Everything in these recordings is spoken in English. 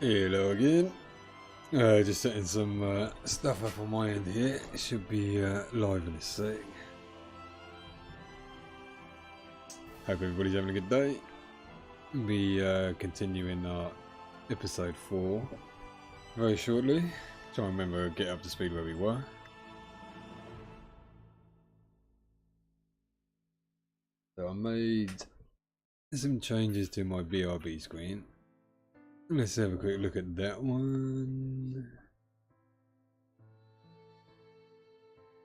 Hello again. Just setting some stuff up on my end here. It should be live in a sec. Hope everybody's having a good day. We continuing our episode 4 very shortly. Try and remember get up to speed where we were. So I made some changes to my BRB screen. Let's have a quick look at that one.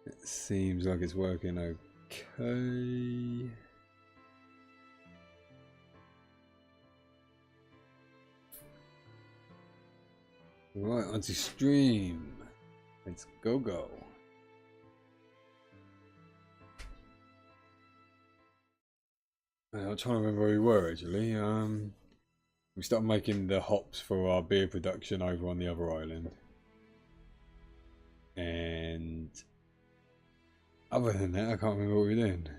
It seems like it's working okay. Right, onto stream. Let's go. I'm trying to remember where we were actually. We started making the hops for our beer production over on the other island. And other than that, I can't remember what we were doing.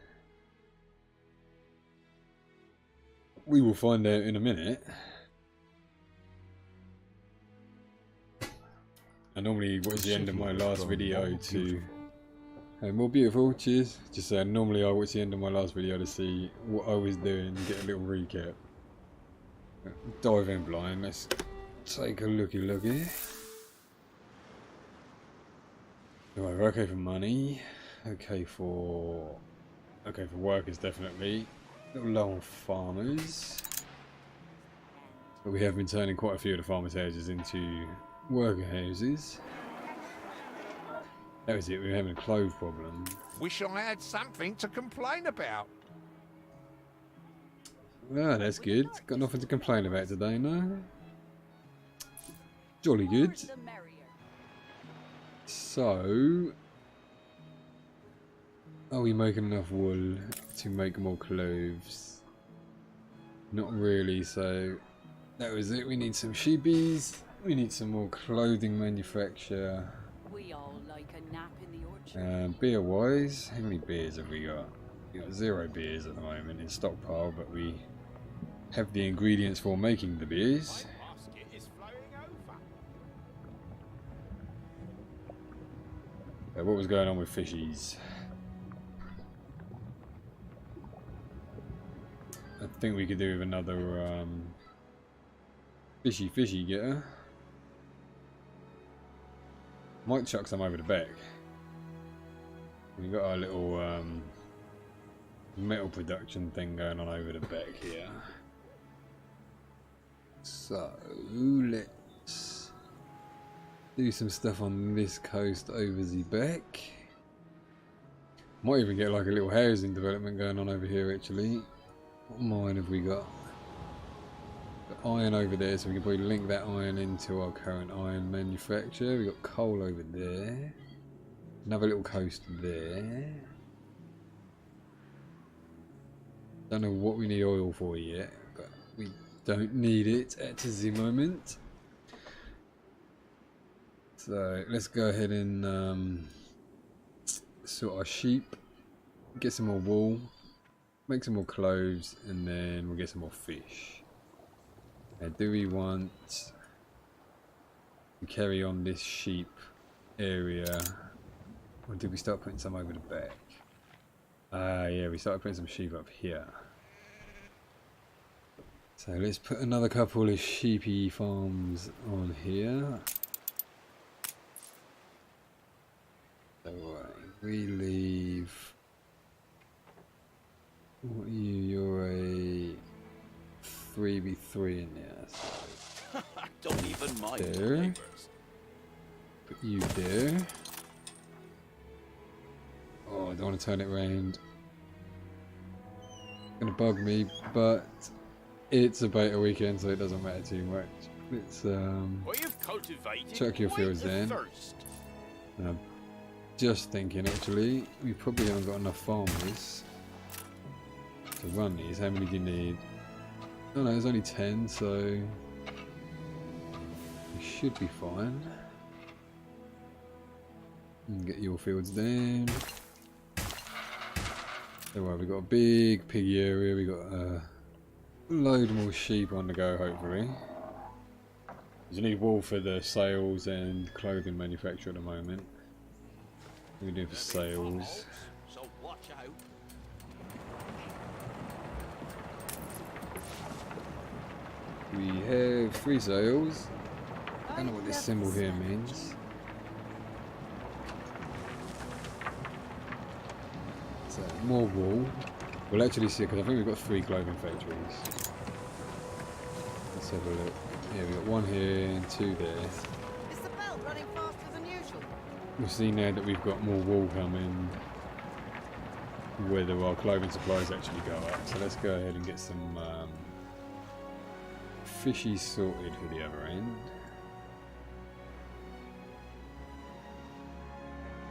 We will find out in a minute. I normally watch the end of my last video to... more beautiful, cheers. Just saying, normally I watch the end of my last video to see what I was doing and get a little recap. Dive in blind, let's take a looky. Right, we're okay for money, okay for workers definitely. A little low on farmers. But we have been turning quite a few of the farmers' houses into worker houses. That was it, we were having a clove problem. Wish I had something to complain about. Ah, that's good. Got nothing to complain about today, no? Jolly good. So, are we making enough wool to make more clothes? Not really, so that was it. We need some sheepies. We need some more clothing manufacture. We all like a nap in the orchard. Beer wise, how many beers have we got? We got 0 beers at the moment in stockpile, but we have the ingredients for making the beers. What was going on with fishies? I think we could do with another fishy getter. Might chuck some over the back. We've got our little metal production thing going on over the back here. So let's do some stuff on this coast over the back. Might even get like a little housing development going on over here actually. What mine have we got? Got iron over there, so we can probably link that iron into our current iron manufacture. We got coal over there. Another little coast there. Don't know what we need oil for yet, but we don't need it at the moment. So let's go ahead and sort our sheep, get some more wool, make some more clothes, and then we'll get some more fish. Now, do we want to carry on this sheep area, or did we start putting some over the back? Yeah, we started putting some sheep up here. So let's put another couple of sheepy farms on here. So we leave. What are you? You're a 3v3 in there. So don't even mind there. Put you there. Oh, I don't want to turn it around. It's gonna bug me, but it's a beta weekend, so it doesn't matter too much. Let's chuck your fields then. I'm just thinking, actually, we probably haven't got enough farmers to run these. How many do you need? Oh no, there's only 10, so we should be fine. And get your fields down. Don't worry, we've got a big piggy area. We got a load more sheep on the go, hopefully. You need wool for the sales and clothing manufacture at the moment. What are we doing for sales? So watch out. We have 3 sales. I don't know what this symbol here means. So more wool. We'll actually see, because I think we've got 3 clothing factories. Let's have a look. Yeah, we've got 1 here and 2 there. Is the belt running faster than usual? We'll see now that we've got more wool coming, whether our clothing supplies actually go up. So let's go ahead and get some fishies sorted for the other end.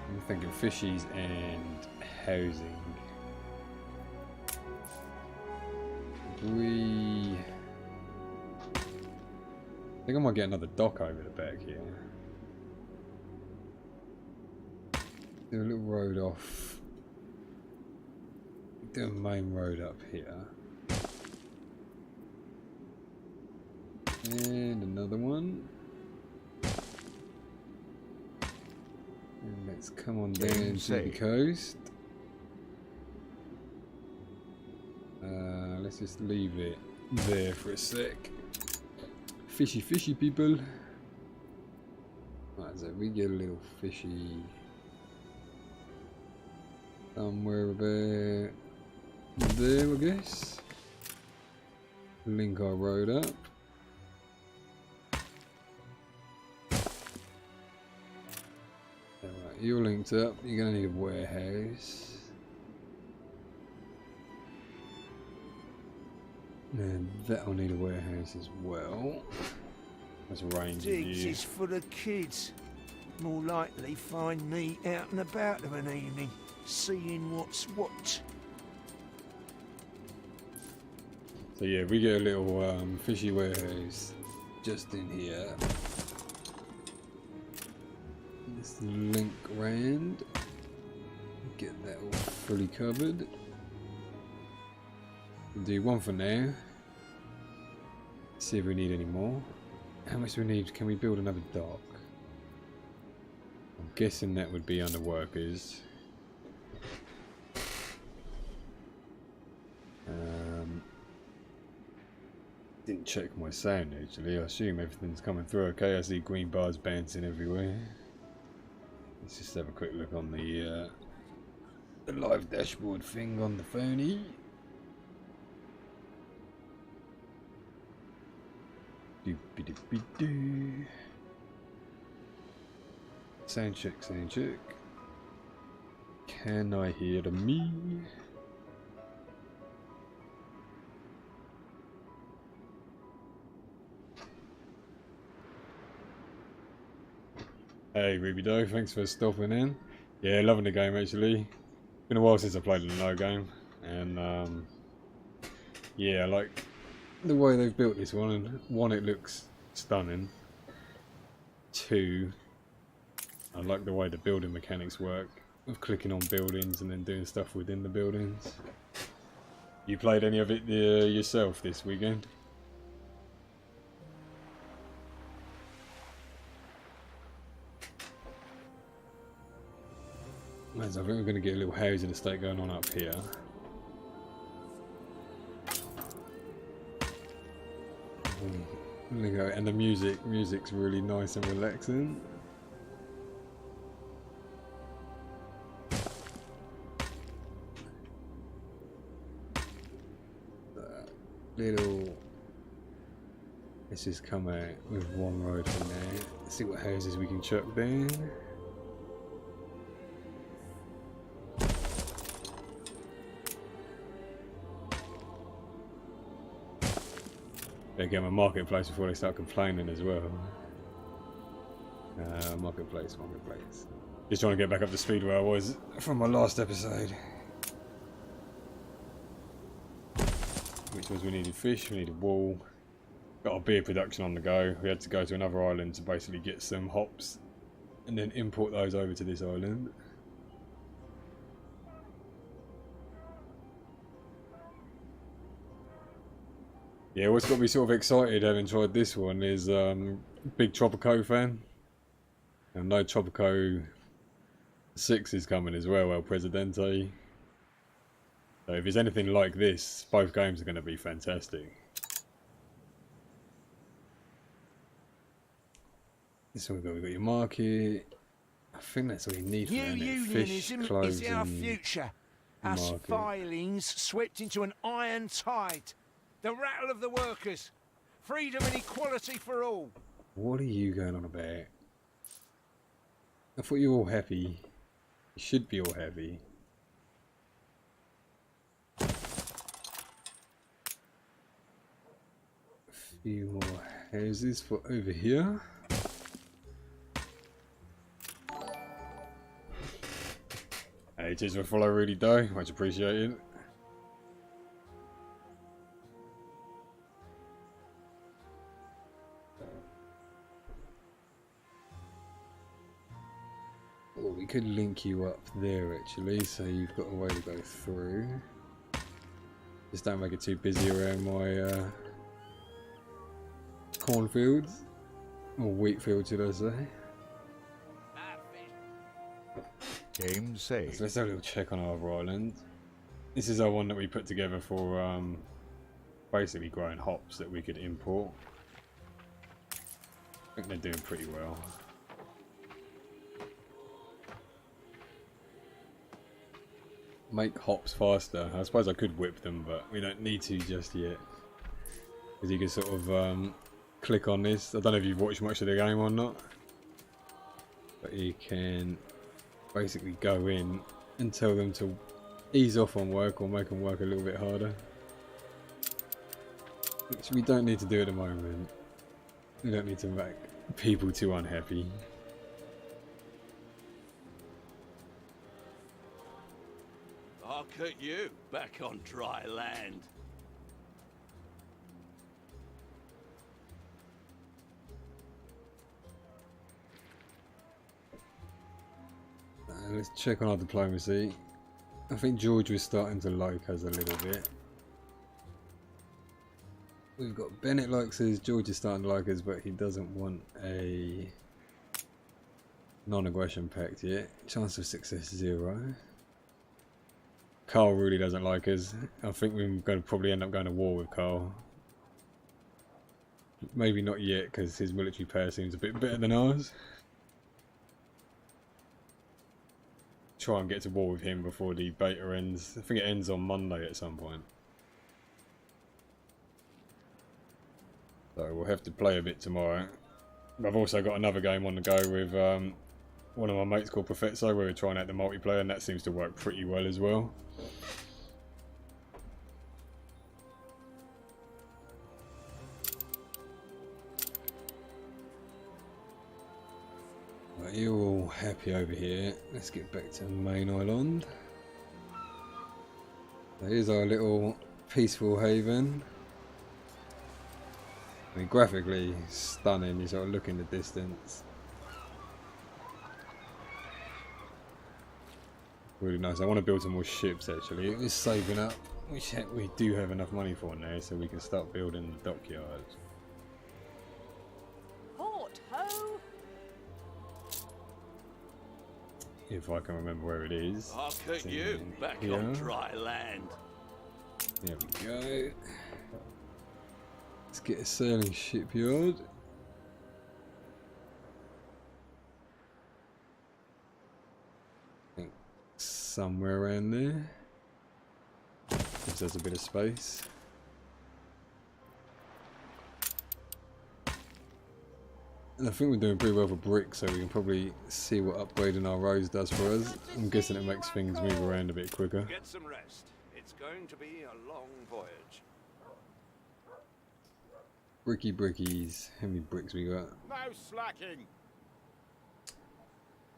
I'm thinking fishies and housing. I think I might get another dock over the back here. Do a little road off. Do a main road up here. And another one. And let's come on down to the coast. Let's just leave it there for a sec. Fishy, fishy people. Right, so we get a little fishy somewhere about there, I guess. Link our road up. Alright, you're linked up. You're gonna need a warehouse. And that'll need a warehouse as well. That's a range of Digs you. is full of kids. More likely find me out and about of an evening, seeing what's what. So yeah, we get a little fishy warehouse just in here. Let's link round. Get that all fully covered. We'll do one for now. See if we need any more. How much do we need? Can we build another dock? I'm guessing that would be under workers. Didn't check my sound actually. I assume everything's coming through okay. I see green bars bouncing everywhere. Let's just have a quick look on the live dashboard thing on the phoney. Doop-a-doop-a-doo. Sound check, sound check. Can I hear me? Hey Ruby Doe, thanks for stopping in. Yeah, loving the game actually. Been a while since I played an Anno game, and yeah, I like the way they've built this one. And one, it looks stunning. 2, I like the way the building mechanics work, of clicking on buildings and then doing stuff within the buildings. You played any of it yourself this weekend? I think we're going to get a little housing estate going on up here. There you go. And the music's really nice and relaxing. Let's just come out with one road from there. Let's see what houses we can chuck down. Better get my marketplace before they start complaining as well. Marketplace. Just trying to get back up to speed where I was from my last episode. Which was we needed fish, we needed wool. Got our beer production on the go. We had to go to another island to basically get some hops and then import those over to this island. Yeah, what's got me sort of excited having tried this one is big Tropico fan. And no Tropico 6 is coming as well, El Presidente. So if it's anything like this, both games are going to be fantastic. So we've got your market. I think that's all you need for that. Fish, Unionism clothes, is our and future. Us market. filings swept into an iron tide. The rattle of the workers. Freedom and equality for all. What are you going on about? I thought you were all happy. You should be all happy. A few more houses for over here. Hey, cheers for follow, Rudy Doe. Much appreciated. Well, we could link you up there actually, so you've got a way to go through. Just don't make it too busy around my cornfields. Or wheat fields, should I say. Game saved. So let's have a little check on our other island. This is our one that we put together for basically growing hops that we could import. I think they're doing pretty well. Make hops faster. I suppose I could whip them, but we don't need to just yet. Because you can sort of click on this. I don't know if you've watched much of the game or not. But you can basically go in and tell them to ease off on work or make them work a little bit harder. Which we don't need to do at the moment. We don't need to make people too unhappy. Hark at you, back on dry land. Let's check on our diplomacy. I think George was starting to like us a little bit. We've got Bennett likes us, George is starting to like us, but he doesn't want a non-aggression pact yet. Chance of success 0. Carl really doesn't like us. I think we're going to probably end up going to war with Carl. Maybe not yet, because his military power seems a bit better than ours. Try and get to war with him before the beta ends. I think it ends on Monday at some point. So we'll have to play a bit tomorrow. I've also got another game on the go with one of my mates called Professor, where we're trying out the multiplayer, and that seems to work pretty well as well. Right, you're all happy over here. Let's get back to the main island. So here's our little peaceful haven. I mean, graphically stunning. You sort of look in the distance. Really nice. I want to build some more ships actually. It is saving up, which we do have enough money for now, so we can start building the dockyards. Port ho! If I can remember where it is. Hark at you, back here. on dry land. There we go. Let's get a sailing shipyard. I think somewhere around there. Gives us a bit of space. And I think we're doing pretty well for brick, so we can probably see what upgrading our roads does for us. I'm guessing it makes things move around a bit quicker. Get some rest. It's going to be a long voyage. Bricky brickies. How many bricks we got? No slacking.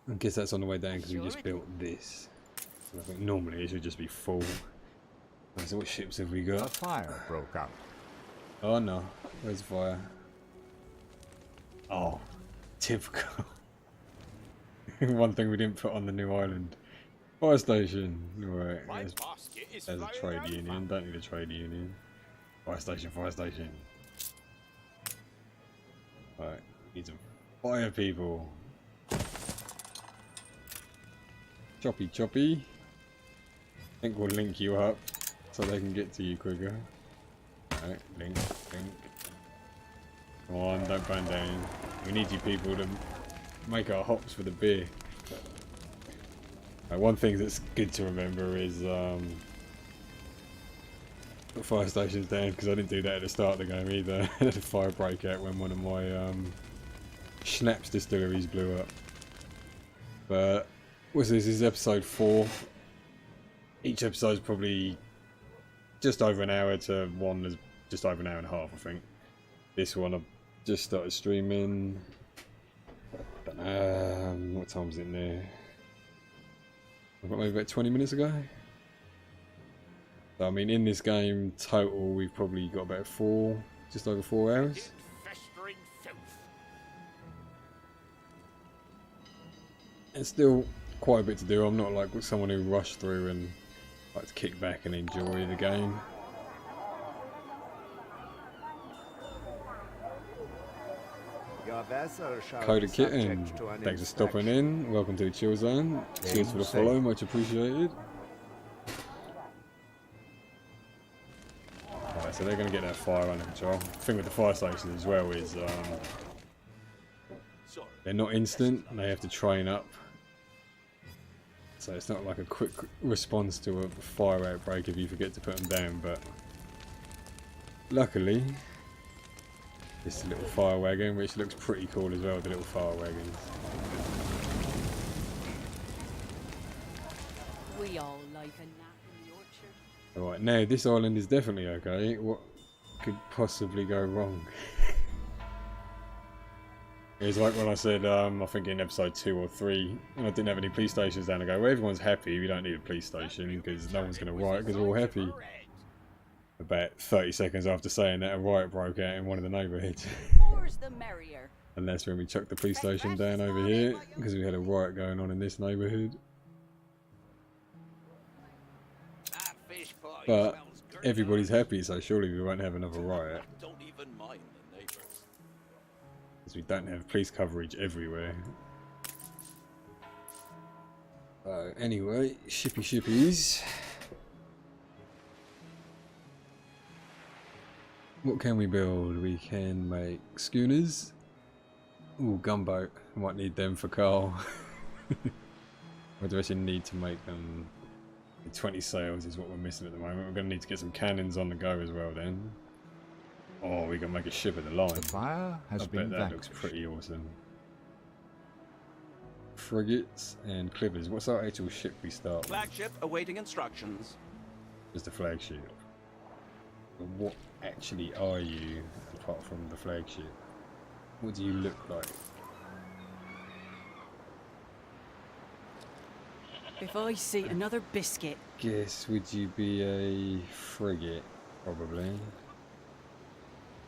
I guess that's on the way down because we just built this. I think normally it should just be full. Right, so what ships have we A got? fire broke out. Oh no, where's the fire? Oh, typical. One thing we didn't put on the new island. Fire station. Right, there's a trade union. Don't need a trade union. Fire station, fire station. Right, Need some fire, people. Choppy choppy. I think we'll link you up so they can get to you quicker. Alright, link. Come on, don't burn down. We need you people to make our hops for the beer. One thing that's good to remember is put fire stations down, because I didn't do that at the start of the game either. I had a fire breakout when one of my schnapps distilleries blew up. But what's this? This is episode 4. Each episode's probably just over an hour to one that's just over an hour and a half, I think. This one I've just started streaming. What time is it now? I've got maybe about 20 minutes ago. So, I mean, in this game total, we've probably got about just over 4 hours. It's still quite a bit to do. I'm not like someone who rushed through and like to kick back and enjoy the game. Your vessel shall Coda be Kitten, subject to an thanks for stopping inspection. in. Welcome to the Chill Zone. Cheers for the follow, much appreciated. Alright, so they're going to get that fire under control. The thing with the fire stations as well is they're not instant, they have to train up. So it's not like a quick response to a fire outbreak if you forget to put them down, but luckily this little fire wagon, which looks pretty cool as well, the little fire wagons. We all like a nap in the orchard. Alright, now this island is definitely okay. What could possibly go wrong? It's like when I said, I think in episode 2 or 3, when I didn't have any police stations down, I go, well, everyone's happy, we don't need a police station because no one's going to riot because we're all happy. About 30 seconds after saying that, a riot broke out in one of the neighbourhoods. More's the merrier. And that's when we chucked the police station down over here because we had a riot going on in this neighbourhood. But everybody's happy, so surely we won't have another riot. Don't even mind the neighbors. Because we don't have police coverage everywhere. Anyway, shippies. What can we build? We can make schooners. Ooh, gunboat. Might need them for Carl. What do I actually need to make them? 20 sails is what we're missing at the moment. We're going to need to get some cannons on the go as well then. Oh, we can make a ship of the line. The fire has I been bet that vanquished. looks pretty awesome. Frigates and clippers. What's our actual ship we start with? Flagship awaiting instructions. Just a flagship. But what actually are you apart from the flagship? What do you look like? If I see another biscuit. Guess would you be a frigate? Probably.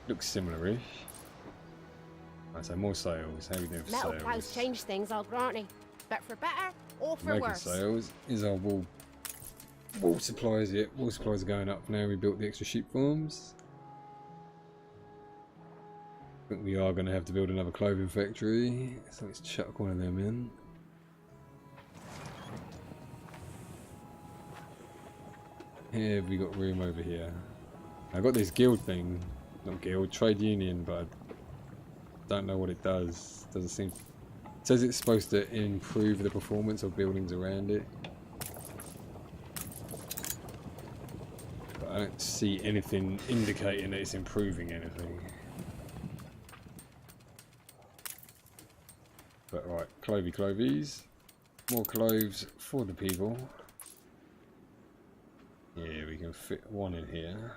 Looks similar-ish. Right, so more sails. How are we doing for Metal sails? plows change things, old Granny. But for better or for Making worse. sails. Is our wool supplies yet? Wool supplies are going up now. We built the extra sheep farms. I think we are going to have to build another clothing factory. So let's chuck one of them in. Have we got room over here? I got this guild thing, not guild, trade union, but I don't know what it does. Doesn't seem. It says it's supposed to improve the performance of buildings around it, but I don't see anything indicating that it's improving anything. But right, clovies, more cloves for the people. Yeah, we can fit one in here.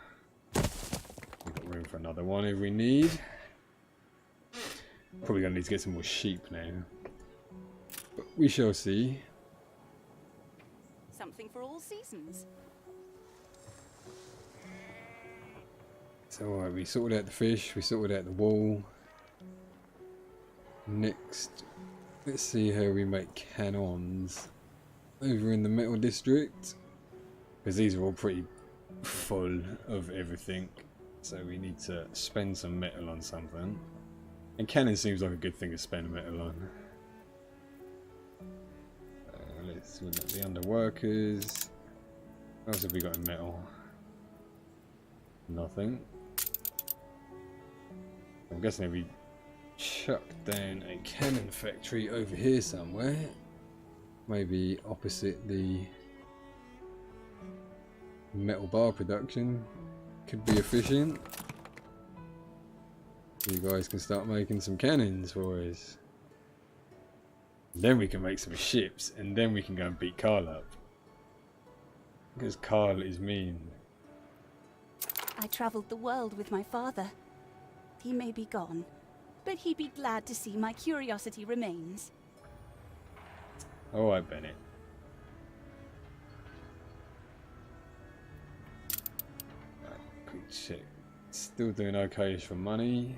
We've got room for another one if we need. Probably going to need to get some more sheep now. But we shall see. Something for all seasons. So alright, we sorted out the fish, we sorted out the wool. Next, let's see how we make cannons over in the metal district. Because these are all pretty full of everything. So we need to spend some metal on something. And cannon seems like a good thing to spend metal on. Let's look at the underworkers. What else have we got in metal? Nothing. I'm guessing if we chuck down a cannon factory over here somewhere, maybe opposite the metal bar production, could be efficient. You guys can start making some cannons for us. Then we can make some ships, and then we can go and beat Carl up. Because Carl is mean. I travelled the world with my father. He may be gone, but he'd be glad to see my curiosity remains. Alright, Bennett. Right, quick check. Still doing okay-ish for money.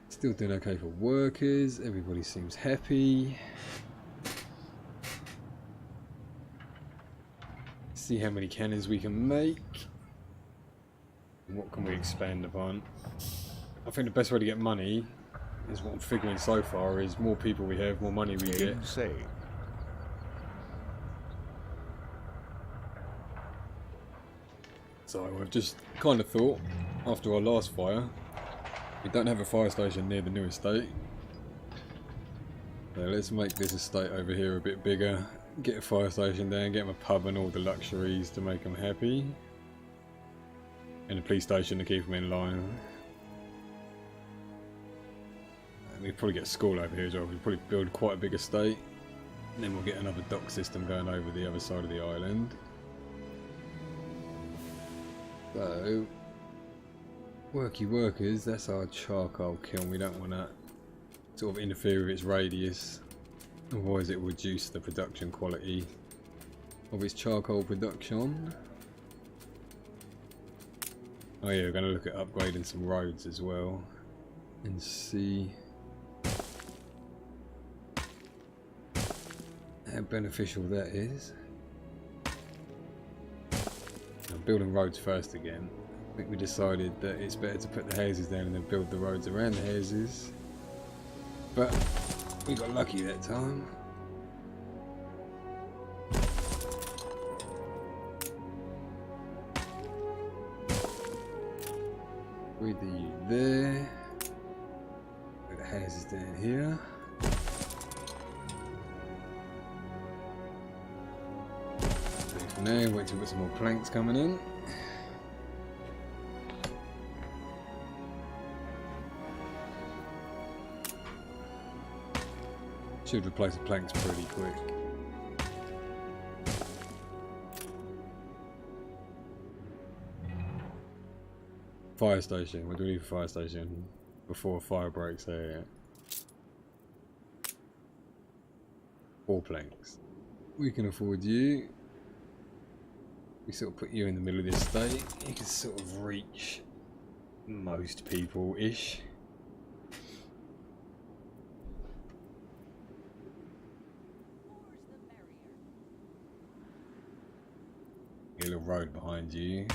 Still doing okay for workers. Everybody seems happy. See how many cannons we can make. And what can we expand upon? I think the best way to get money is what I'm figuring so far is more people we have, more money we get. Game say. So I've just kind of thought, after our last fire, we don't have a fire station near the new estate. So let's make this estate over here a bit bigger. Get a fire station there, get them a pub and all the luxuries to make them happy. And a police station to keep them in line. And we'll probably get a school over here as well. We'll probably build quite a big estate. And then we'll get another dock system going over the other side of the island. So, worky workers, that's our charcoal kiln. We don't want to sort of interfere with its radius. Otherwise it will reduce the production quality of its charcoal production. Oh yeah, we're going to look at upgrading some roads as well and see how beneficial that is. I'm building roads first again. I think we decided that it's better to put the houses down and then build the roads around the houses. But we got lucky that time. With you there. Put the houses down here. So for now, wait till we get some more planks coming in. Should replace the planks pretty quick. Fire station. What do we need for fire station before a fire breaks out? 4 planks. We can afford you. We sort of put you in the middle of the estate. You can sort of reach most people-ish. A little road behind you.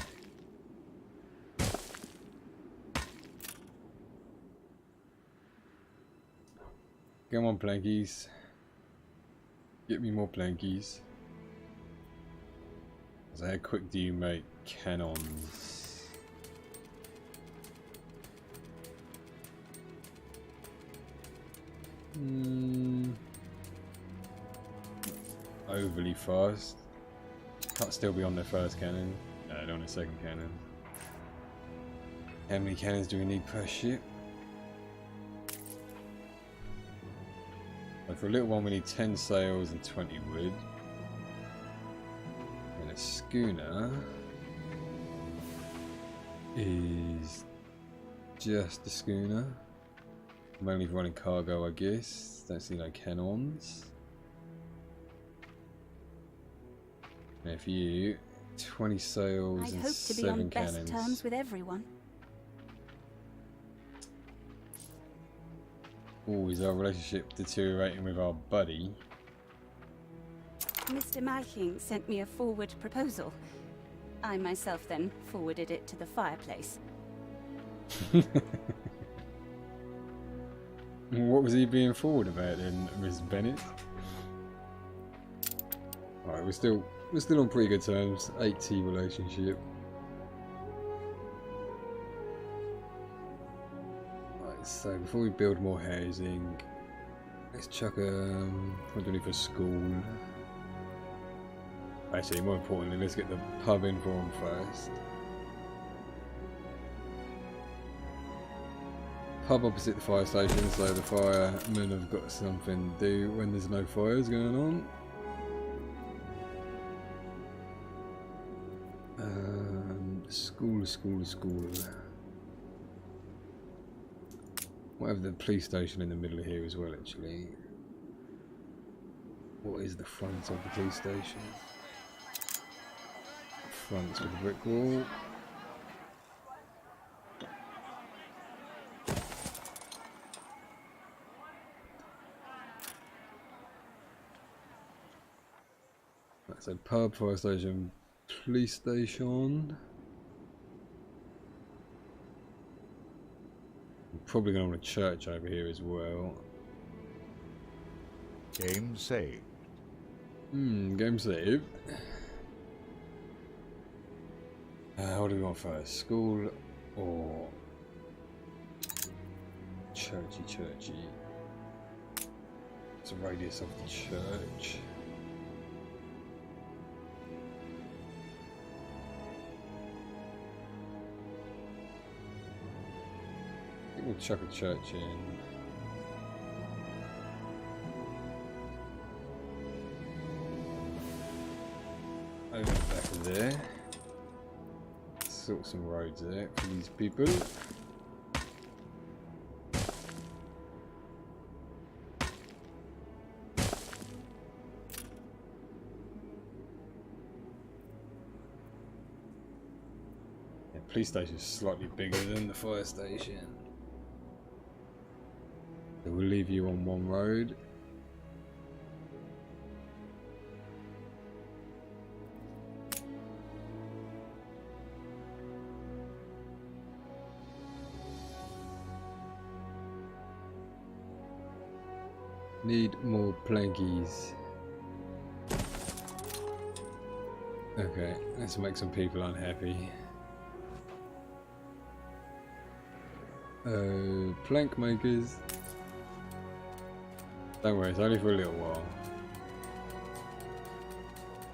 Come on, plankies. Get me more plankies. So how quick do you make cannons? Overly fast. Can't still be on their first cannon. No, they're on their second cannon. How many cannons do we need per ship? So for a little one we need 10 sails and 20 wood. And a schooner is just a schooner. I'm only running cargo, I guess. Don't see no cannons. Now for you, 20 sails I'd and hope to be on 7 best cannons. terms with everyone. Oh, is our relationship deteriorating with our buddy? Mr. Malking sent me a forward proposal. I myself then forwarded it to the fireplace. What was he being forward about then, Miss Bennett? Alright, we're still on pretty good terms. 80 relationship. Right, so before we build more housing, let's chuck what do we need for school? Actually, more importantly, let's get the pub in for them first. Pub opposite the fire station, so the firemen have got something to do when there's no fires going on. School. Might have the police station in the middle of here as well, actually. What is the front of the police station? Fronts with a brick wall. That's a pub, fire station, police station. I'm probably going to want a church over here as well. Game saved. Game saved. What do we want first? School or churchy? It's a radius of the church. I think we'll chuck a church in. Over the back of there. Sort some roads there for these people. Yeah, police station is slightly bigger than the fire station. So we'll leave you on one road. Need more plankies. Okay, let's make some people unhappy. Plank makers. Don't worry, it's only for a little while.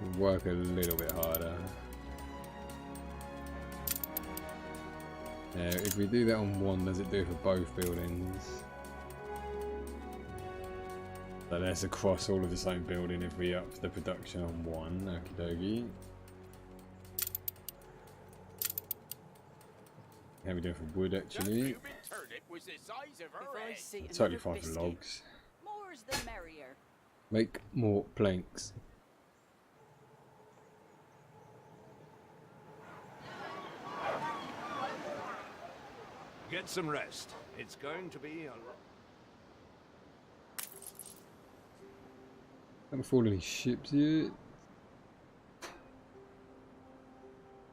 We'll work a little bit harder. Now, if we do that on one, does it do it for both buildings? So that's across all of the same building if we up the production on one. Okie dokie. How are we doing for wood actually? Totally fine for logs. More's the merrier. Make more planks. Get some rest. It's going to be a lot. Haven't fallen any ships yet.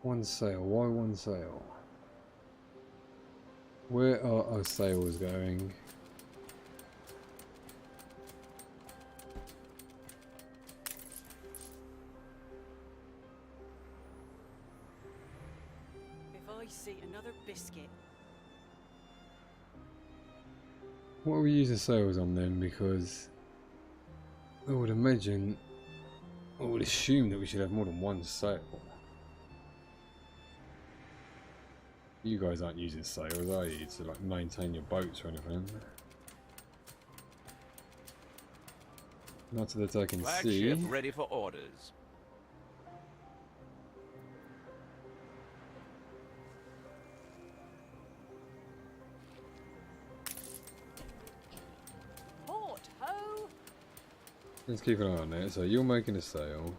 One sail. Why one sail? Where are our sails going? If I see another biscuit. What are we using sails on then? Because I would imagine, I would assume that we should have more than one sail. You guys aren't using sails, are you, to like maintain your boats or anything? Not that I can see. Flagship ready for orders. Port ho! Let's keep an eye on it. So you're making a sail.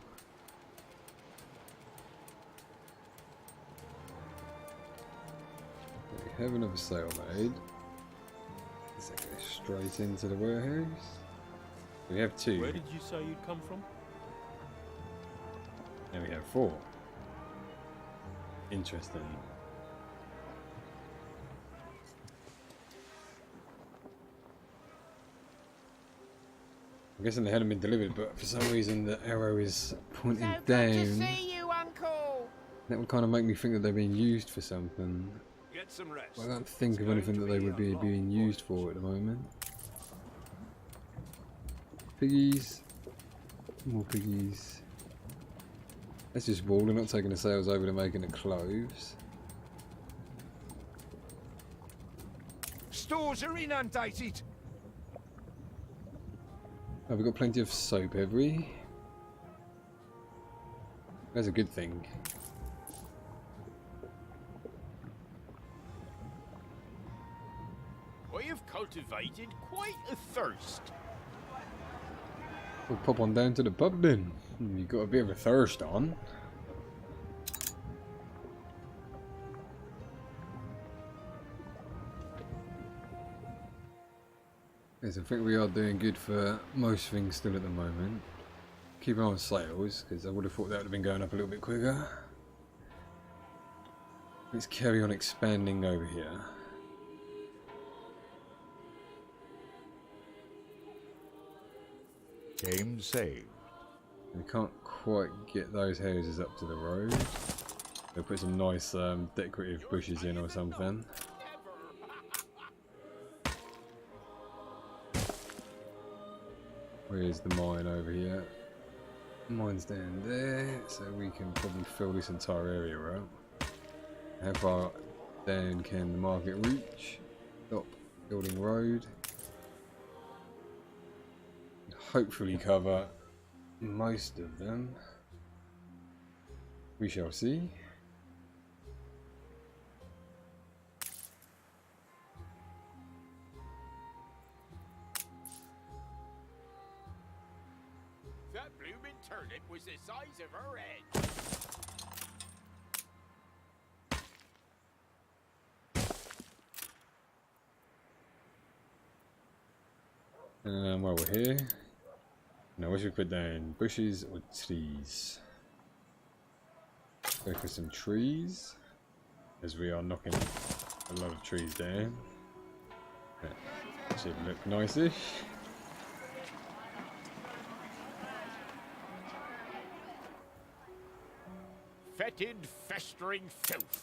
We have another sail made. Does that go straight into the warehouse? We have two. Where did you say you'd come from? And we have four. Interesting. guessing they hadn't been delivered, but for some reason the arrow is pointing So good to down. see you, Uncle. That would kind of make me think that they're being used for something. Get some rest. I can't think of anything that they would be being used for at the moment. Piggies. More piggies. That's just wool. They're not taking the sails over to making the clothes. Stores are inundated. Oh, we've got plenty of soap, have we? That's a good thing. I have cultivated quite a thirst. We'll pop on down to the pub then. You've got a bit of a thirst on. Yes, I think we are doing good for most things still at the moment. Keep an eye on sales, because I would have thought that would have been going up a little bit quicker. Let's carry on expanding over here. Game saved. We can't quite get those houses up to the road. They'll put some nice decorative bushes in or something. Where's the mine over here? Mine's down there, so we can probably fill this entire area up. How far down can the market reach? Stop building road. Hopefully cover most of them. We shall see. That blooming turnip was the size of her head. While we're here, now what should we put down? Bushes or trees? Go for some trees, as we are knocking a lot of trees down. That should look nice-ish. Fetid, festering filth.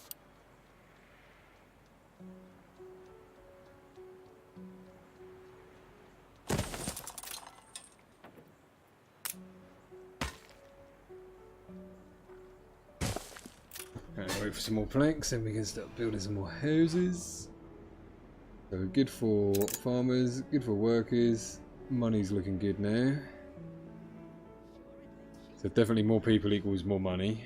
Wait for some more planks and we can start building some more houses. So good for farmers, good for workers. Money's looking good now. So definitely more people equals more money.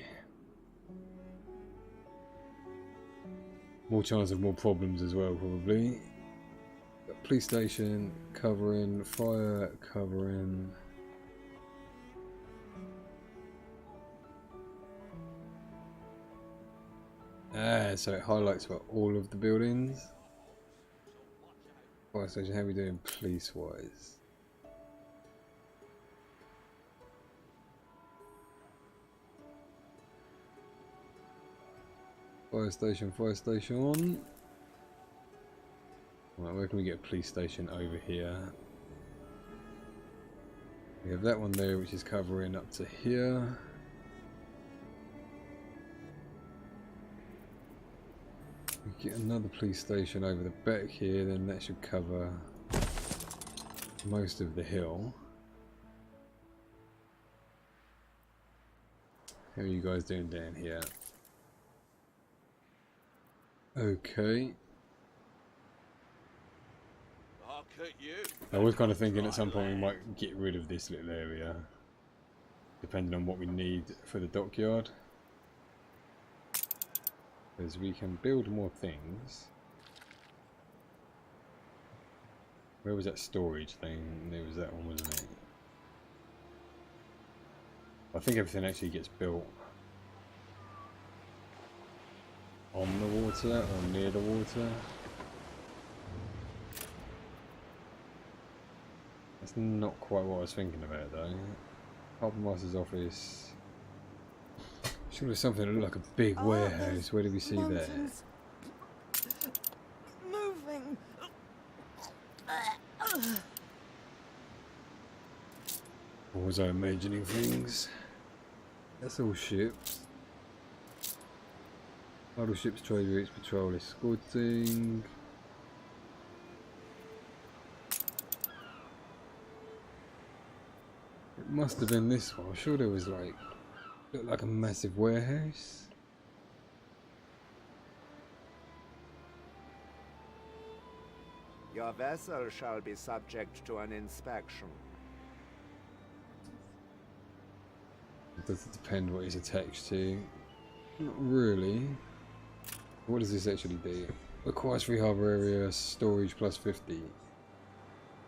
More chance of more problems as well, probably. Police station covering, fire covering. So it highlights for all of the buildings. Fire station, how are we doing police wise? Fire station on. Right, where can we get a police station over here? We have that one there which is covering up to here. We get another police station over the back here, then that should cover most of the hill. How are you guys doing down here? Okay. I'll cut you. I was kind of thinking at some point we might get rid of this little area, depending on what we need for the dockyard. Because we can build more things. Where was that storage thing? There was that one, wasn't it? I think everything actually gets built on the water or near the water. That's not quite what I was thinking about though. Harbour Master's office. Surely something that looked like a big warehouse. Where did we see that? Moving. Or was I imagining things? That's all ships. Idle ships, trade routes, patrol, escorting. It must have been this one. I'm sure there was like, looked like a massive warehouse. Your vessel shall be subject to an inspection. Does it depend what it's attached to? Not really. What does this actually do? Acquires free harbour area, storage plus 50.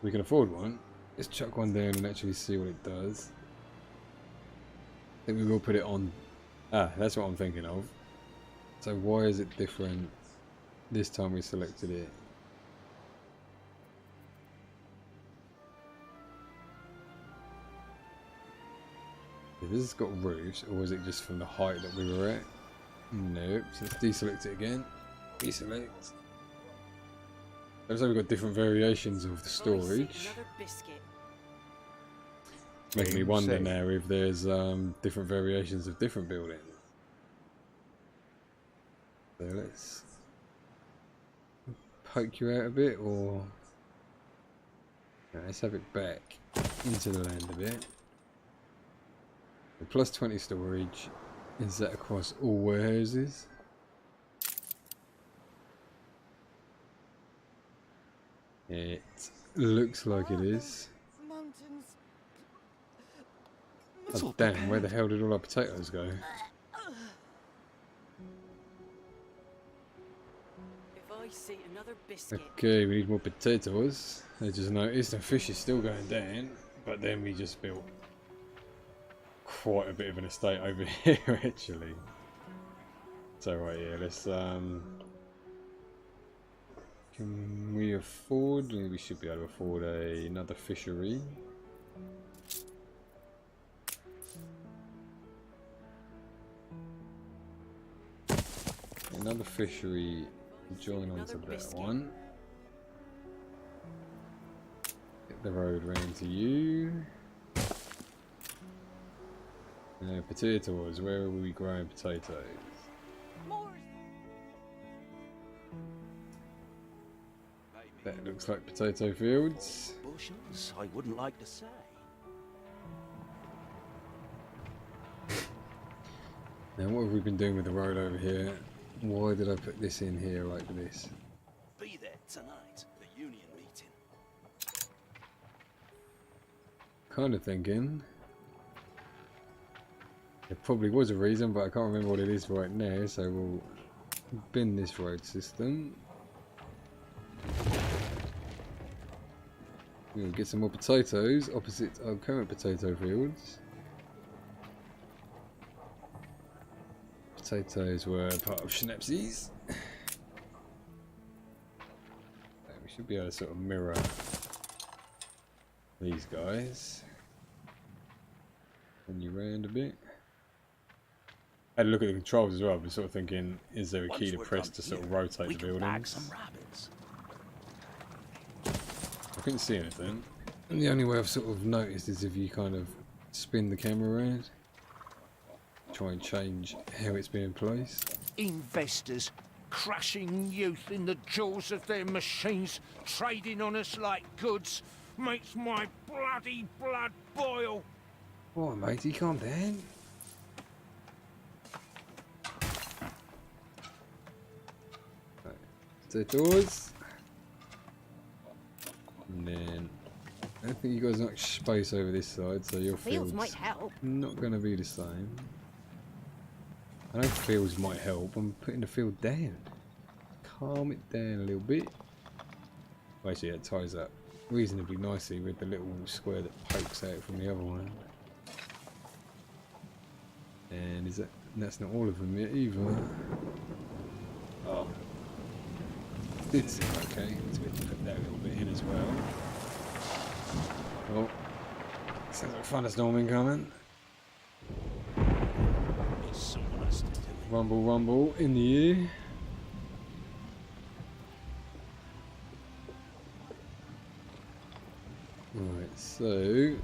We can afford one. Let's chuck one down and actually see what it does. I think we will put it on. Ah, that's what I'm thinking of. So why is it different this time we selected it? This has got roofs, or was it just from the height that we were at? Nope. So let's deselect it again. Deselect. Looks like we've got different variations of the storage. Another biscuit. It's making me wonder now if there's different variations of different buildings. So let's poke you out a bit, or no, let's have it back into the land a bit. The plus 20 storage, is that across all warehouses? It looks like it is. Mountains. Oh damn, where the hell did all our potatoes go? If I see another biscuit. Okay, we need more potatoes. I just noticed the fish is still going down, but then we just built quite a bit of an estate over here actually. So right, yeah, let's can we afford, we should be able to afford another fishery. Another fishery, join onto that one. Get the road round to you. Potatoes, where are we growing potatoes? That looks like potato fields. Bushels, I wouldn't like to say. Now what have we been doing with the road over here? Why did I put this in here like this? Be there tonight, the union meeting. Kind of thinking there probably was a reason, but I can't remember what it is right now, so we'll bin this road system. We'll get some more potatoes opposite our current potato fields. Potatoes were part of Schnapsies. We should be able to sort of mirror these guys. Turn you round a bit. I had a look at the controls as well, but sort of thinking, is there a key to press to sort of rotate the buildings? I couldn't see anything. And the only way I've sort of noticed is if you kind of spin the camera around, try and change how it's being placed. Investors crushing youth in the jaws of their machines, trading on us like goods, makes my bloody blood boil. Oh, matey, calm down. Right, the doors. And then I don't think you guys have much space over this side, so your Fields field's might help. not going to be the same. I know fields might help. I'm putting the field down. Calm it down a little bit. Well, actually, that ties up reasonably nicely with the little square that pokes out from the other one. And is that? That's not all of them yet either. Oh, did seem okay. Let's put that a little bit in as well. Oh, sounds like thunderstorm incoming. Rumble, rumble in the air. Right, so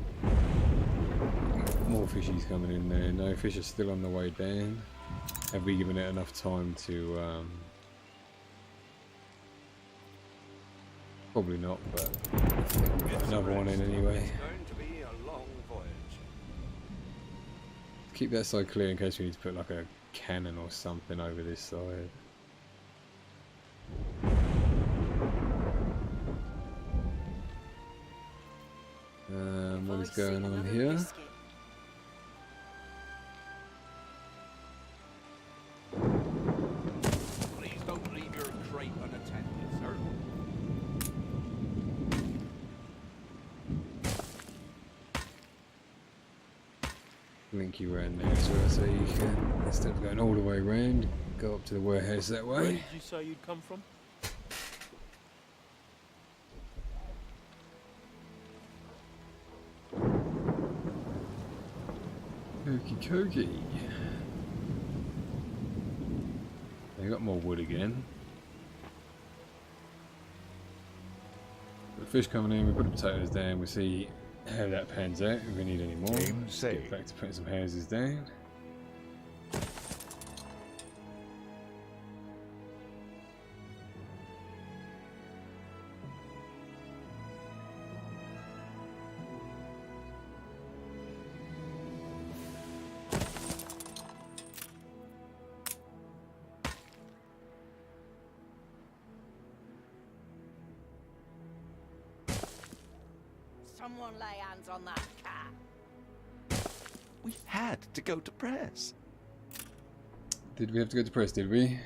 More fishies coming in there. No, fish are still on the way down. Have we given it enough time to... Probably not, but we'll get another one in anyway. It's going to be a long voyage. Keep that side clear in case we need to put like a cannon or something over this side. What is going on here? Please don't leave your crate unattended, sir. Link you around there as well, so you can, instead of going all the way around, go up to the warehouse that Where way. did you say you'd come from? Okie dokie. They got more wood again. The fish coming in, we put the potatoes down, we'll see how that pans out, if we need any more. Game Let's get saved. back to putting some houses down. Someone lay hands on that cat. We had to go to press. Did we have to go to press, did we?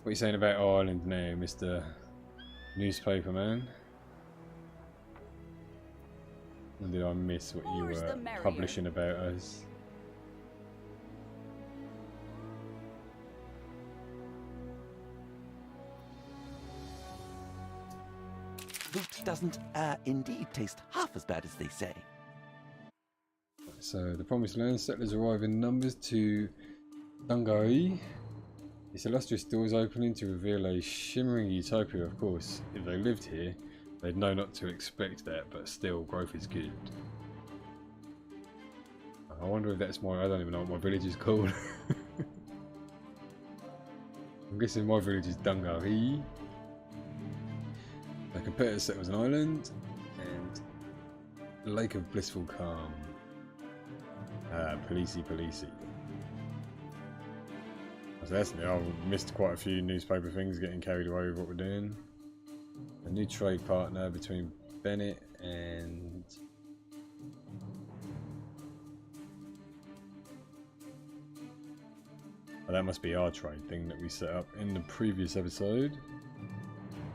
What are you saying about Ireland now, Mr. Newspaper Man? Or did I miss what you More's were the merrier. publishing about us? Loot doesn't, indeed taste half as bad as they say. So, the Promised Land settlers arrive in numbers to Dungaree. Its illustrious doors opening to reveal a shimmering utopia, of course. If they lived here, they'd know not to expect that, but still, growth is good. I wonder if that's my... I don't even know what my village is called. I'm guessing my village is Dungaree. The competitor settles an island, and Lake of Blissful Calm. Policey. So that's new. I've missed quite a few newspaper things getting carried away with what we're doing. A new trade partner between Bennett and... Oh, that must be our trade thing that we set up in the previous episode.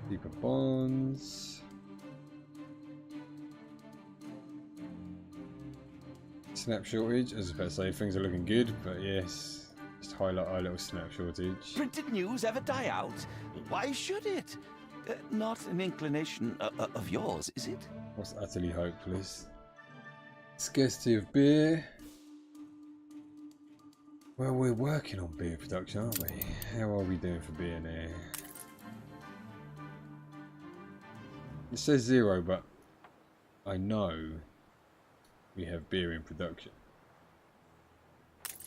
Deeper bonds. Snap shortage, as I was about to say, things are looking good, but yes, just highlight our little snap shortage. Printed news ever die out? Why should it? Not an inclination of yours, is it? What's utterly hopeless? Scarcity of beer. Well, we're working on beer production, aren't we? How are we doing for beer now? It says 0, but I know we have beer in production.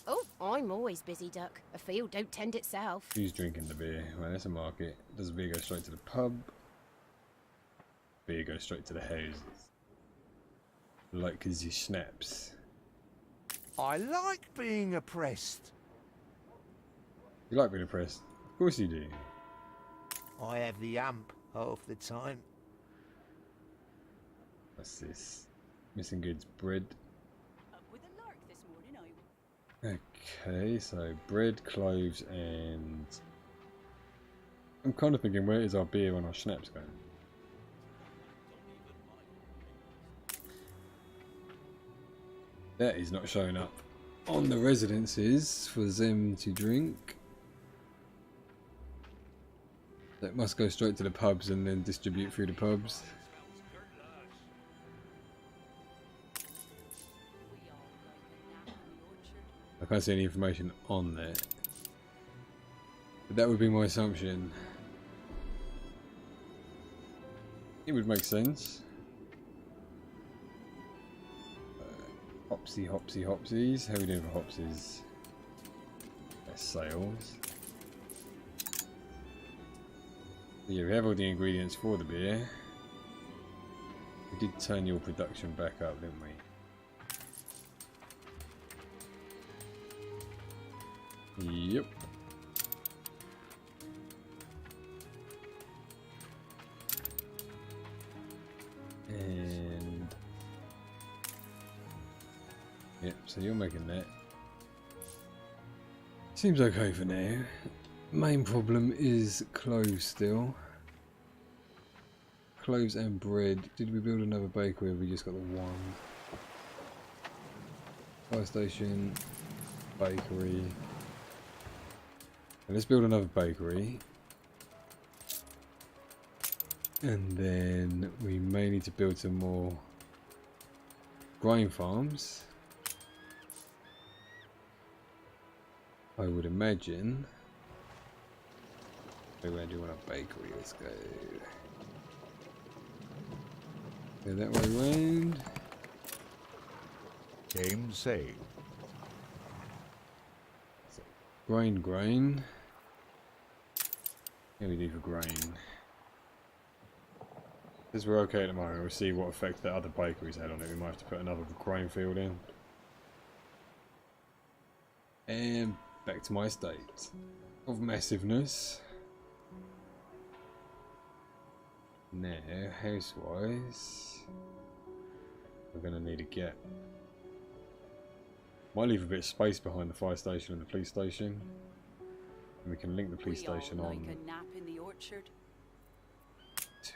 Oh, I'm always busy, Duck. A field don't tend itself. Who's drinking the beer? Well, that's a market. Does beer go straight to the pub? Beer goes straight to the houses. Like the snaps. I like being oppressed. You like being oppressed? Of course you do. I have the amp half the time. What's this? Missing goods bread. Up with a lark this morning, Okay, so bread, cloves, and... I'm kind of thinking, where is our beer and our schnapps going? That is not showing up on the residences for them to drink. That must go straight to the pubs and then distribute through the pubs. I can't see any information on there. But that would be my assumption. It would make sense. Pop Hopsies. How are we doing for hopsies? That's sales. Yeah, we have all the ingredients for the beer. We did turn your production back up, didn't we? Yep. And yep, so you're making that. Seems okay for now. Main problem is clothes still. Clothes and bread. Did we build another bakery or have we just got the one? Fire station, bakery. And let's build another bakery. And then we may need to build some more grain farms. I would imagine. Where do you want a bakery? Let's go. Go that way round. Game saved. So, grain. Here we do for grain. Since we're okay at the moment, we'll see what effect the other bakeries had on it. We might have to put another grain field in. And back to my estate of massiveness. Now, house-wise, we're going to need a gap. Might leave a bit of space behind the fire station and the police station. And we can link the police station on a nap in the orchard.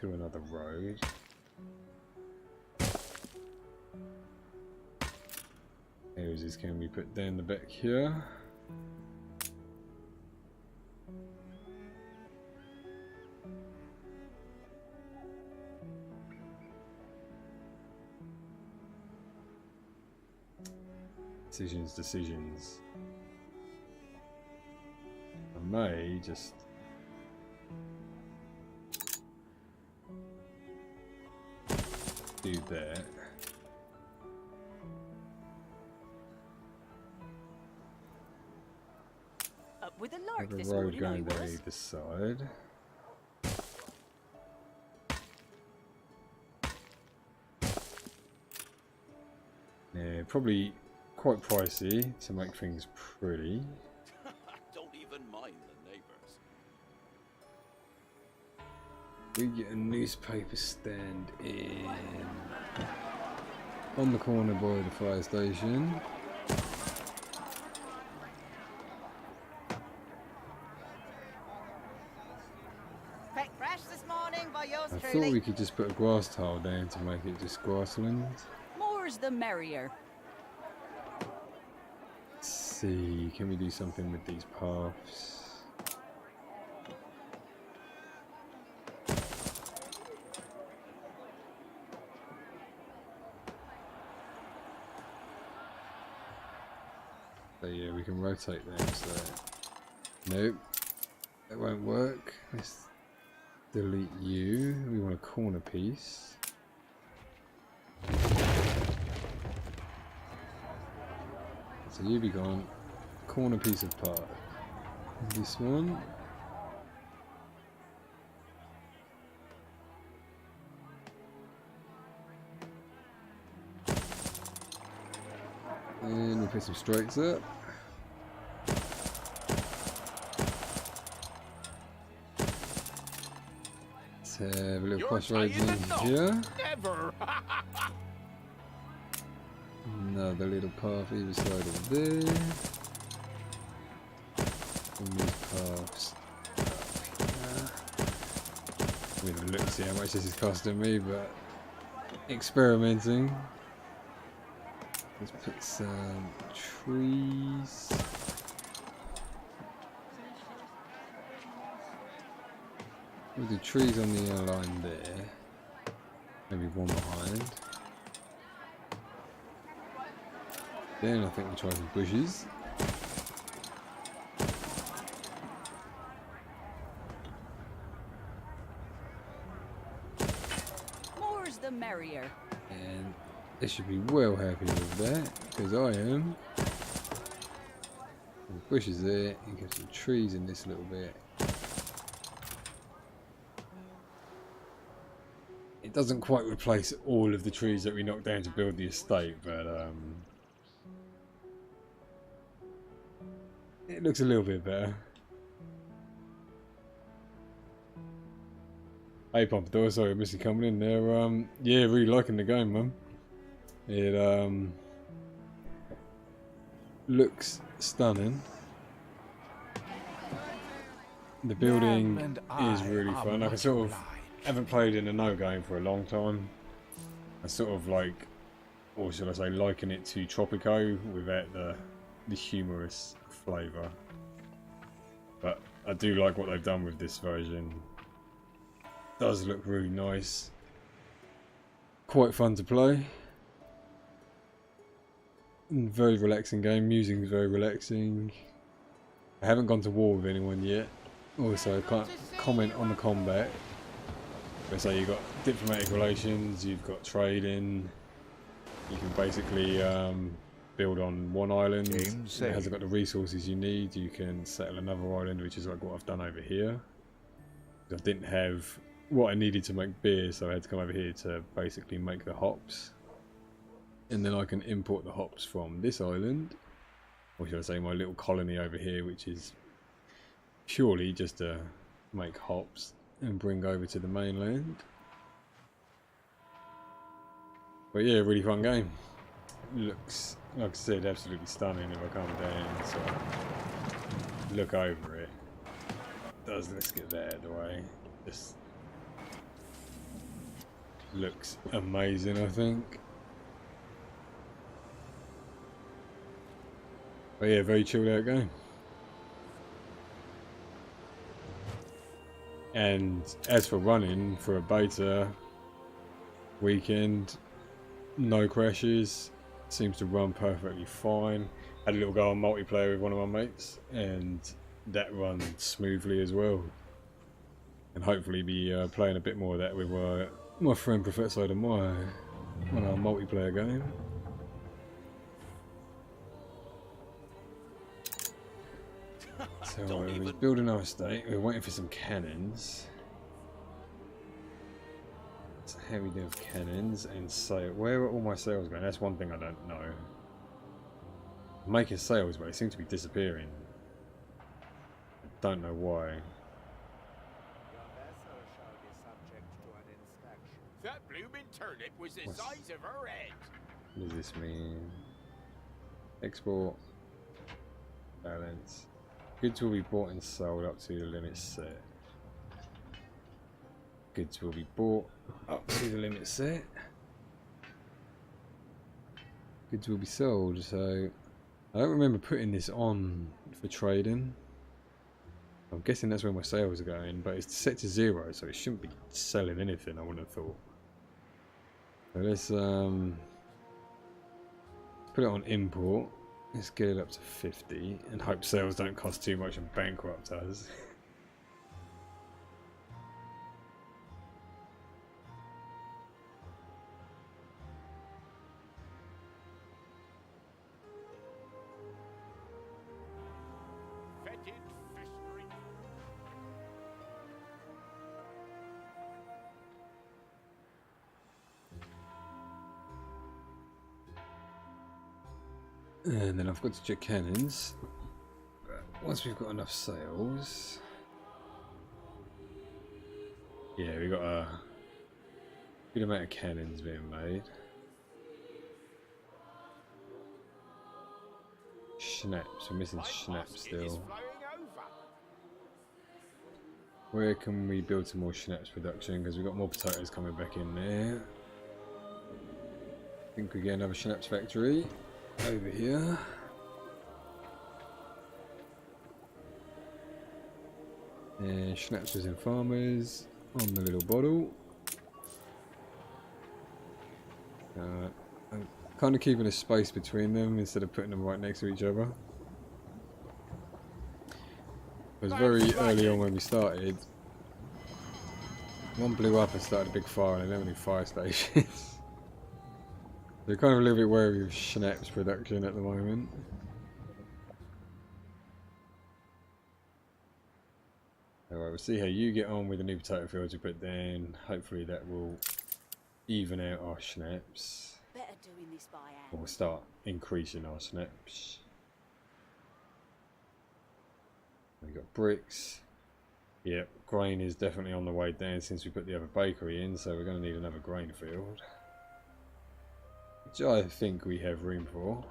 to another road. Houses can we put down the back here? Decisions. I may just do that. Up with a lark Have a this road morning, going I down was. either side. Yeah, probably quite pricey to make things pretty. Don't even mind the neighbors. We get a newspaper stand in on the corner by the fire station. Pick fresh this morning by yours I truly. thought we could just put a grass tile down to make it just grassland. More's the merrier. Let's see, can we do something with these paths? So yeah, we can rotate them so nope, that won't work. Let's delete you. We want a corner piece. So you be gone. Corner piece of part. This one. And we'll put some strikes up. Let's have a little You're crossroads tying in the knot. here. Never. Another little path either side of there. And these paths up here. We'll look see how much this is costing me, but experimenting. Let's put some trees. We'll do trees on the line there. Maybe one behind. Then I think we'll try some bushes. More's the merrier. And they should be well happy with that. because I am. And the bushes there, and get some trees in this little bit. It doesn't quite replace all of the trees that we knocked down to build the estate, but it looks a little bit better. Hey Pompadour, sorry I missed you coming in there. Yeah, really liking the game, man. It looks stunning. The building is really fun. I sort of haven't played in a no game for a long time. I sort of like, or should I say, liken it to Tropico without the humorous flavour. But I do like what they've done with this version. Does look really nice. Quite fun to play. And very relaxing game. Music's very relaxing. I haven't gone to war with anyone yet. Also, I can't comment on the combat. So you've got diplomatic relations, you've got trading. You can basically build on one island. It hasn't got the resources you need. You can settle another island, which is like what I've done over here. I didn't have what I needed to make beer, so I had to come over here to basically make the hops. And then I can import the hops from this island, or should I say my little colony over here, which is purely just to make hops and bring over to the mainland. But yeah, really fun game. Looks, like I said, absolutely stunning. If I come down, so look over it. Let's get that out of the way. Just looks amazing, I think. But yeah, very chilled out game. And as for running, for a beta weekend, no crashes, seems to run perfectly fine. Had a little go on multiplayer with one of my mates, and that runs smoothly as well. And hopefully be playing a bit more of that with my friend Professor Demai on our multiplayer game. So we're building our estate, we're waiting for some cannons. So how we do with cannons and sail. Where are all my sails going? That's one thing I don't know. I'm making sails, but they seem to be disappearing. I don't know why. That bloomin' turnip was the size of her head. What does this mean? Export. Balance. Goods will be bought and sold up to the limit set. Goods will be bought up to the limit set. Goods will be sold, so I don't remember putting this on for trading. I'm guessing that's where my sales are going, but it's set to 0, so it shouldn't be selling anything, I wouldn't have thought. So let's put it on import. Let's get it up to 50 and hope sales don't cost too much and bankrupt us. Fetid fishery. And then I've got to check cannons. But once we've got enough sales, yeah, we've got a good amount of cannons being made. Schnapps, we're missing schnapps still. Where can we build some more schnapps production? Because we've got more potatoes coming back in there. I think we get another schnapps factory over here. And schnapps in farmers on the little bottle. I'm kind of keeping a space between them instead of putting them right next to each other. It was very early on when we started. One blew up and started a big fire, and there were only fire stations. They're kind of a little bit wary of schnapps production at the moment. Alright, we'll see how you get on with the new potato fields we put down. Hopefully that will even out our schnapps. Better doing this by hand. Or start increasing our schnapps. We've got bricks. Yep, grain is definitely on the way down since we put the other bakery in, so we're going to need another grain field. Which I think we have room for.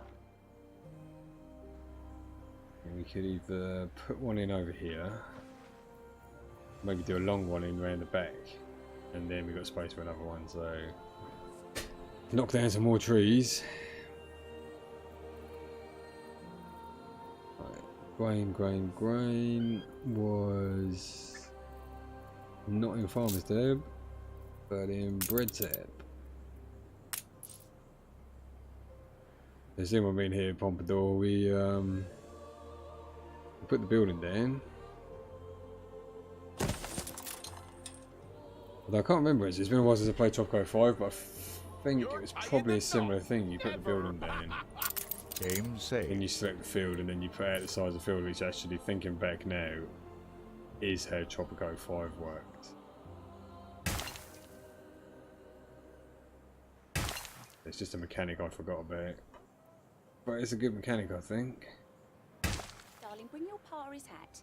And we could either put one in over here. Maybe do a long one in around the back. And then we've got space for another one, so... knock down some more trees. Grain was not in Farmer's Tab, but in Bread Tab. There's anyone been here at Pompadour, we put the building down. Although I can't remember, it's been a while since I played Tropico 5, but I think it was probably a similar thing. You put the building down. Game saved. And you select the field and then you put out the size of the field, which actually, thinking back now, is how Tropico 5 worked. It's just a mechanic I forgot about. But it's a good mechanic, I think. Darling, bring your pa his hat.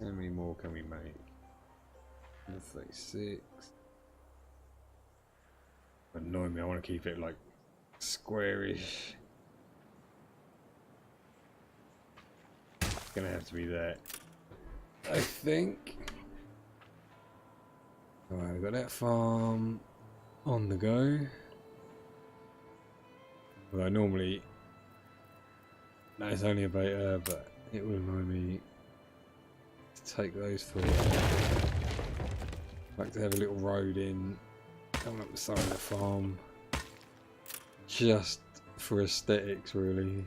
How many more can we make? 36. Annoying me, I want to keep it like squarish. It's gonna have to be that, I think. Alright, we've got that farm on the go. Although normally that's only a beta, but it will annoy me to take those three out. I'd like to have a little road in, coming up the side of the farm, just for aesthetics really.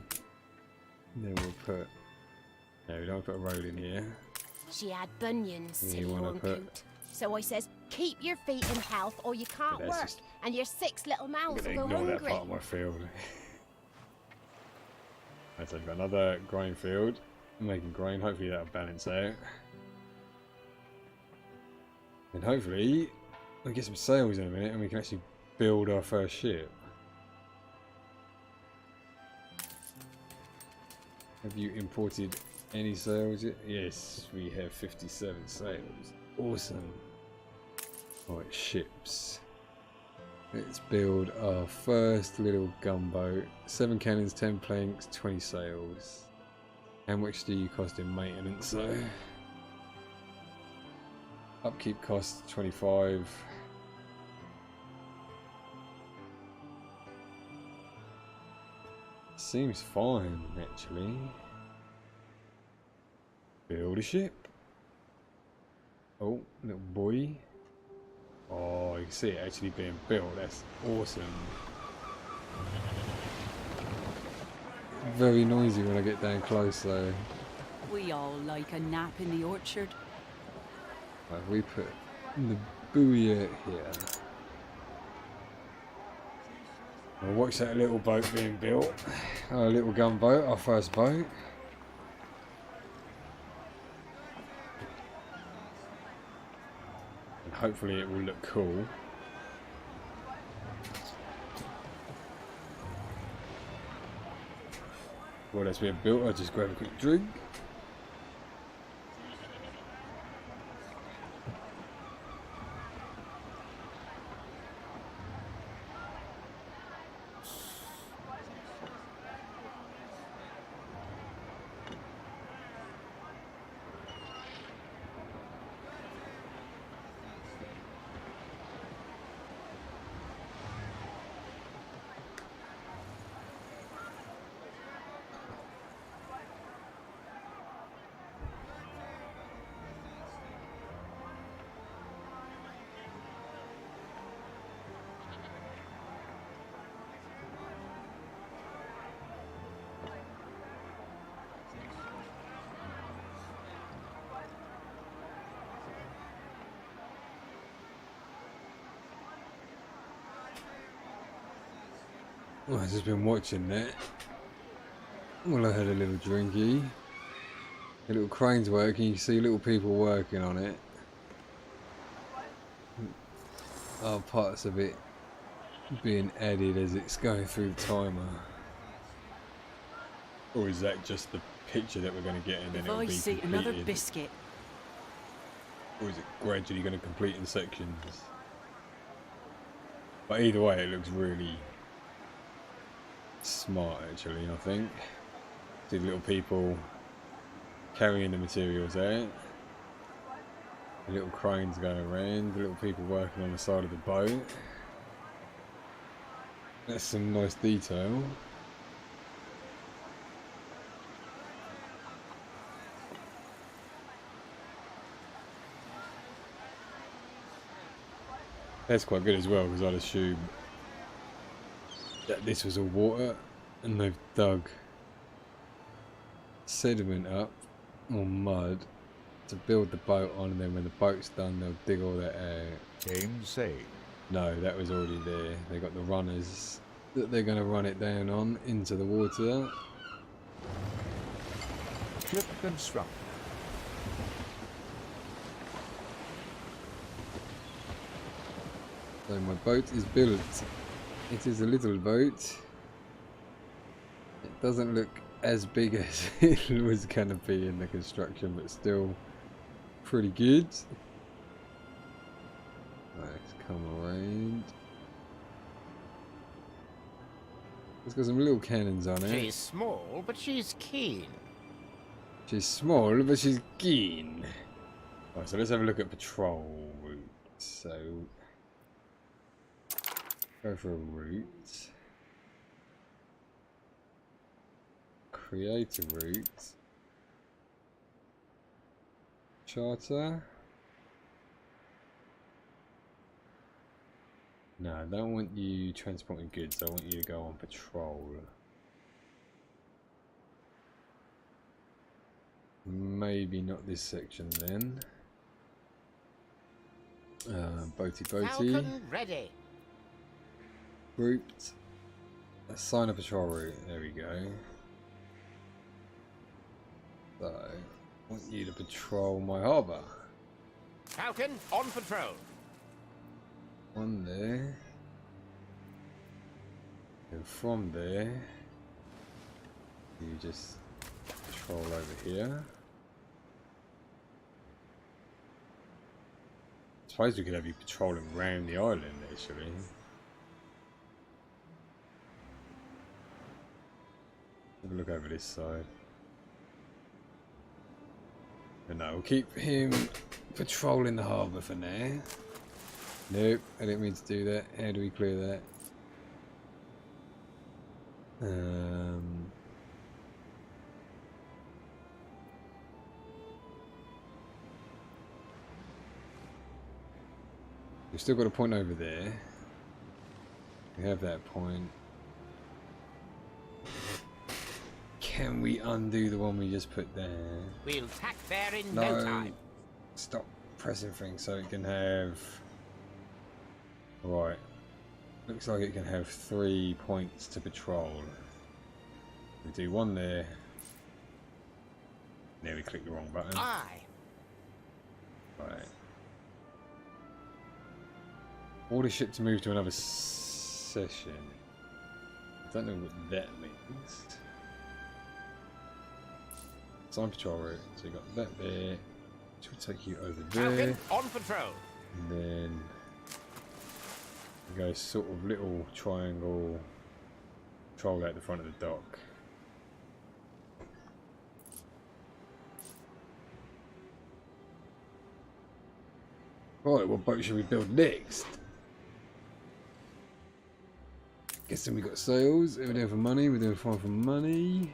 Then we'll put, no, we don't put a road in here. She had bunions, You silly wanna old put- coot. So I says, keep your feet in health or you can't that's work, just- and your 6 little I'm mouths will going to go ignore that hungry. part of my field. Right, so I've got another grain field. I'm making grain, hopefully that'll balance out. And hopefully we'll get some sales in a minute and we can actually build our first ship. Have you imported any sales yet? Yes, we have 57 sales. Awesome. Alright, ships. Let's build our first little gunboat. 7 cannons, 10 planks, 20 sails. How much do you cost in maintenance though? Upkeep costs 25. Seems fine actually. Build a ship. Oh, little boy. Oh, you can see it actually being built. That's awesome. Very noisy when I get down close though. We all like a nap in the orchard. Right, we put the buoy out here. I'll watch that little boat being built. Our little gunboat, our first boat. And hopefully it will look cool. While that's being built, I'll just grab a quick drink. Well, I've just been watching that. Well, I had a little drinky. A little crane's working, you can see little people working on it. Parts of it being added as it's going through the timer. Or is that just the picture that we're going to get and then it'll be completed? another biscuit. Or is it gradually going to complete in sections? But either way, it looks really smart actually, I think. See the little people carrying the materials out. The little cranes going around, the little people working on the side of the boat. That's some nice detail. That's quite good as well, because I'd assume that this was all water and they've dug sediment up or mud to build the boat on, and then when the boat's done they'll dig all that out. Game say. No, that was already there. They got the runners that they're going to run it down on into the water. Clip construct. So my boat is built. It is a little boat. It doesn't look as big as it was going to be in the construction, but still pretty good. Let's come around. It's got some little cannons on it. She's small, but she's keen. She's small, but she's keen. Right, so let's have a look at patrol route. So, go for a route. Create a route. Charter. No, I don't want you transporting goods. I want you to go on patrol. Maybe not this section then. Boaty. Falcon ready. Grouped. Assign a patrol route. There we go. So, I want you to patrol my harbour. Falcon on patrol. One there. And from there, you just patrol over here. I suppose we could have you patrolling around the island actually. Have a look over this side. But no, we'll keep him patrolling the harbour for now. Nope, I didn't mean to do that. How do we clear that? We've still got a point over there. We have that point. Can we undo the one we just put there? We'll tack there in no time. Stop pressing things so it can have... Right. Looks like it can have 3 points to patrol. We do one there. There, we clicked the wrong button. Aye. Right. Order ship to move to another session. I don't know what that means. Assign patrol route. So you got that there. Which will take you over there. Falcon on patrol. And then you go sort of little triangle. Patrol out the front of the dock. Right, what boat should we build next? Guessing we got sails. We're doing for money. We're doing fine for money.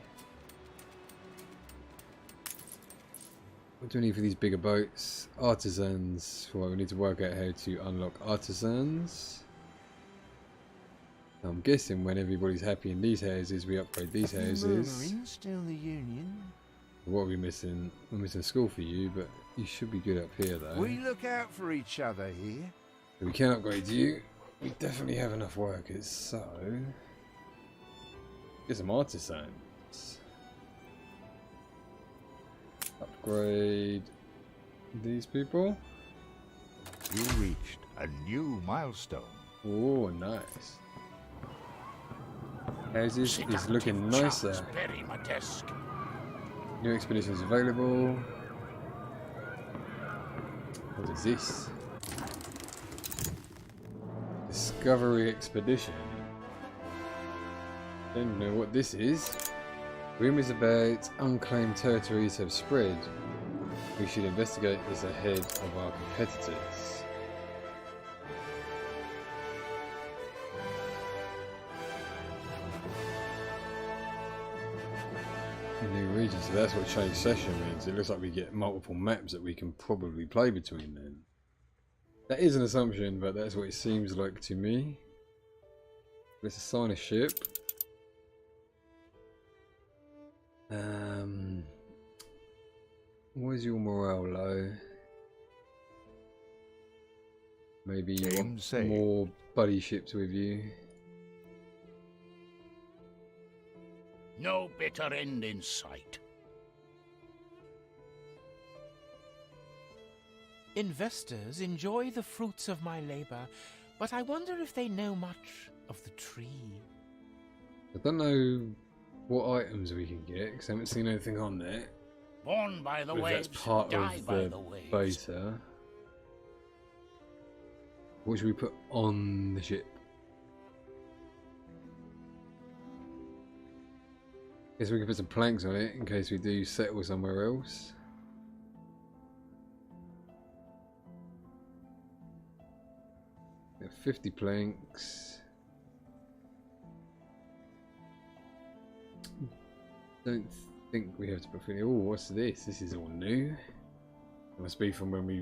What do we need for these bigger boats? Artisans. Well, we need to work out how to unlock artisans. I'm guessing when everybody's happy in these houses, we upgrade these houses. Still the Union. What are we missing? We're missing school for you, but you should be good up here though. We look out for each other here. We can upgrade you. We definitely have enough workers, so Get some artisans. Upgrade these people. You reached a new milestone. Oh, nice. Houses is looking nicer. Bury my desk. New expeditions available. What is this? Discovery expedition. Don't know what this is. Rumors about unclaimed territories have spread. We should investigate this ahead of our competitors. New region, so that's what change session means. It looks like we get multiple maps that we can probably play between then. That is an assumption, but that's what it seems like to me. Let's assign a ship. Why is your morale low? Maybe you want more buddy ships with you. No bitter end in sight. Investors enjoy the fruits of my labor, but I wonder if they know much of the tree. I don't know what items we can get because I haven't seen anything on there. Born by the waves, that's part die of by the the waves. beta. What should we put on the ship? Guess we can put some planks on it in case we do settle somewhere else. We have 50 planks. Don't think we have to put any. Oh, what's this? This is all new. It must be from when we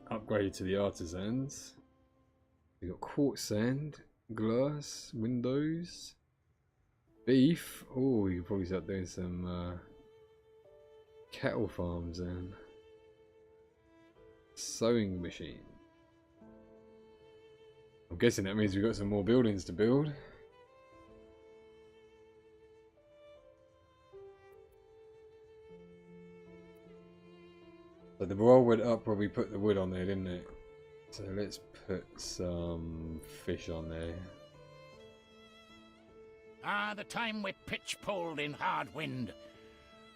upgraded to the artisans. We got quartz sand, glass, windows, beef. Oh, we could probably start doing some cattle farms and sewing machine. I'm guessing that means we've got some more buildings to build. So the roll went up where we put the wood on there, didn't it? So let's put some fish on there. Ah, the time we pitch-poled in hard wind.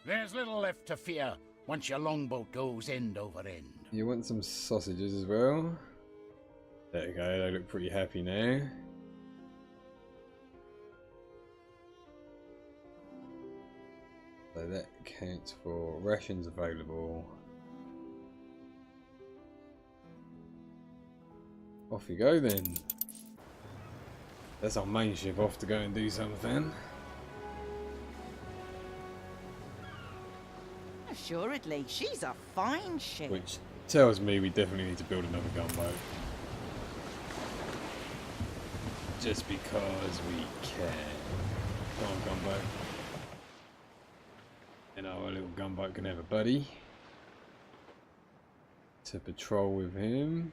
There's little left to fear once your longboat goes end over end. You want some sausages as well? There we go, they look pretty happy now. So that counts for rations available. Off you go then. That's our main ship off to go and do something. Assuredly, she's a fine ship. Which tells me we definitely need to build another gunboat. Just because we can. Come on, gunboat. And our little gunboat can have a buddy to patrol with him.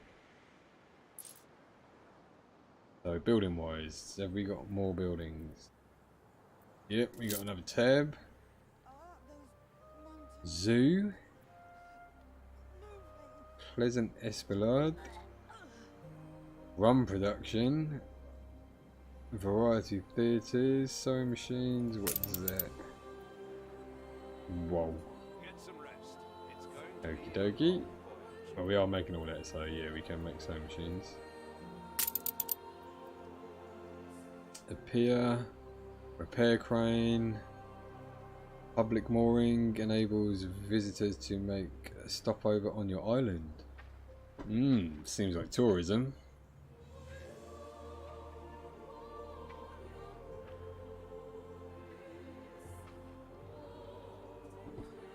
So building wise, have we got more buildings? Yep, we got another tab. Zoo. Pleasant Esplanade. Rum production. Variety theatres. Sewing machines. What is that? Whoa. Get some rest. It's going to Okie dokie. Well, we are making all that, so yeah, we can make sewing machines. A pier, repair crane, public mooring enables visitors to make a stopover on your island. Seems like tourism.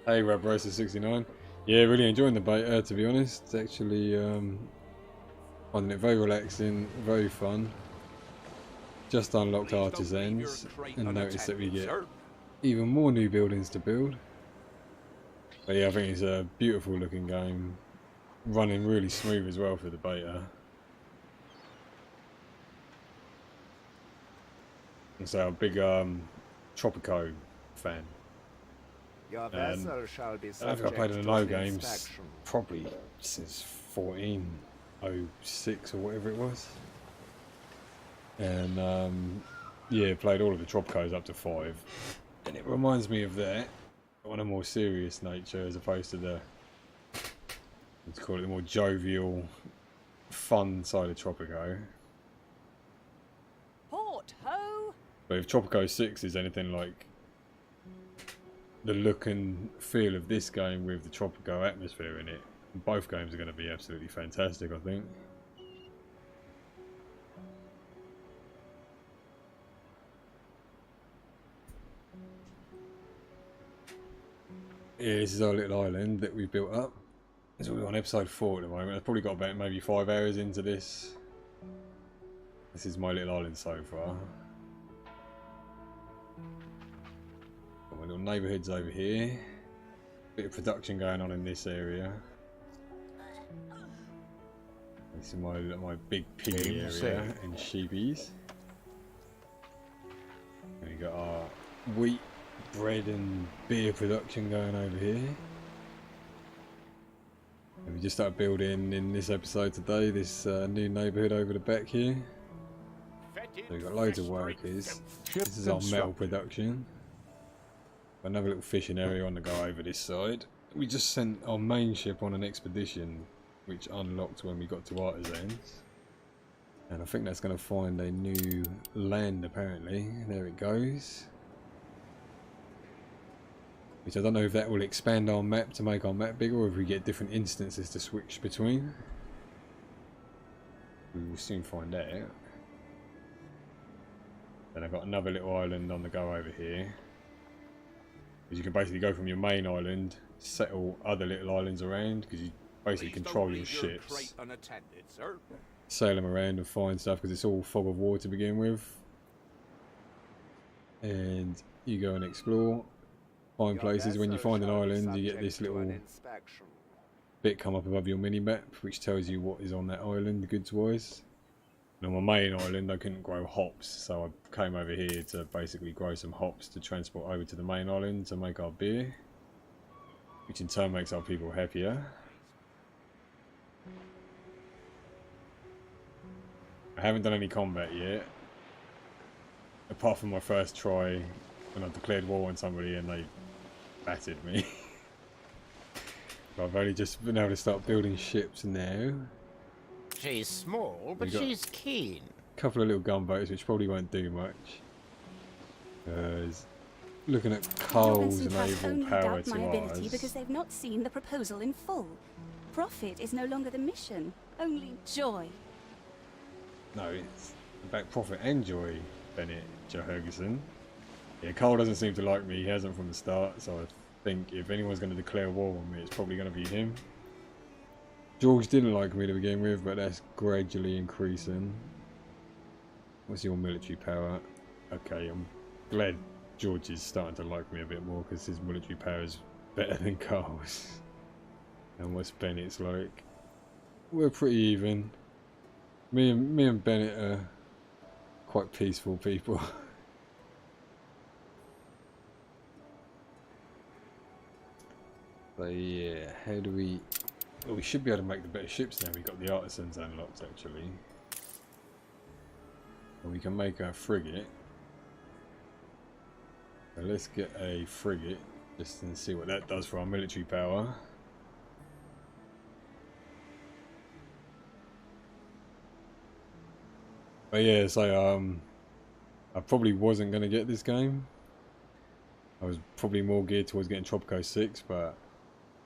Hey, Rab Racer 69. Yeah, really enjoying the beta, to be honest. It's actually finding it very relaxing, very fun. Just unlocked artisans and noticed that we get even more new buildings to build. But yeah, I think it's a beautiful looking game, running really smooth as well for the beta. And so a big Tropico fan. Your vessel shall be I don't think I subject played an to Anno an games inspection. probably since 1406 or whatever it was. And yeah, played all of the Tropicos up to 5. And it reminds me of that on a more serious nature as opposed to the, let's call it the more jovial, fun side of Tropico. Port ho! But if Tropico 6 is anything like the look and feel of this game with the Tropico atmosphere in it, both games are going to be absolutely fantastic, I think. Yeah, this is our little island that we've built up. So we're on episode 4 at the moment. I've probably got about maybe 5 hours into this. This is my little island so far. Got my little neighbourhoods over here. Bit of production going on in this area. This is my big piggy area and sheepies. And we got our wheat, bread and beer production going over here. And we just started building in this episode today this new neighbourhood over the back here. So we've got loads of workers. This is our metal production. Got another little fishing area on the go over this side. We just sent our main ship on an expedition which unlocked when we got to Artisans. And I think that's going to find a new land apparently. There it goes. Which I don't know if that will expand our map to make our map bigger or if we get different instances to switch between. We will soon find out. Then I've got another little island on the go over here. Because you can basically go from your main island, settle other little islands around, because you basically control your ships. Sail them around and find stuff, because it's all fog of war to begin with. And you go and explore. Find places. When you find an island, you get this little bit come up above your mini-map, which tells you what is on that island, goods-wise. And on my main island, I couldn't grow hops, so I came over here to basically grow some hops to transport over to the main island to make our beer, which in turn makes our people happier. I haven't done any combat yet, apart from my first try when I declared war on somebody and they battered me. But I've only just been able to start building ships now. She's small, but she's keen. A couple of little gunboats which probably won't do much. Looking at coal's naval power to my ability ours. because they've not seen the proposal in full. Profit is no longer the mission, only joy. No, it's about profit and joy, Bennett Johergerson. Yeah, Cole doesn't seem to like me, he hasn't from the start, so I think if anyone's going to declare war on me, it's probably going to be him. George didn't like me to begin with, but that's gradually increasing. What's your military power? Okay, I'm glad George is starting to like me a bit more, because his military power is better than Cole's. And what's Bennett's like? We're pretty even. Me and Bennett are quite peaceful people. But yeah, how do we... Well, we should be able to make the better ships now. We've got the artisans unlocked, actually. And we can make a frigate. So let's get a frigate, just to see what that does for our military power. But yeah, so I probably wasn't going to get this game. I was probably more geared towards getting Tropico 6, but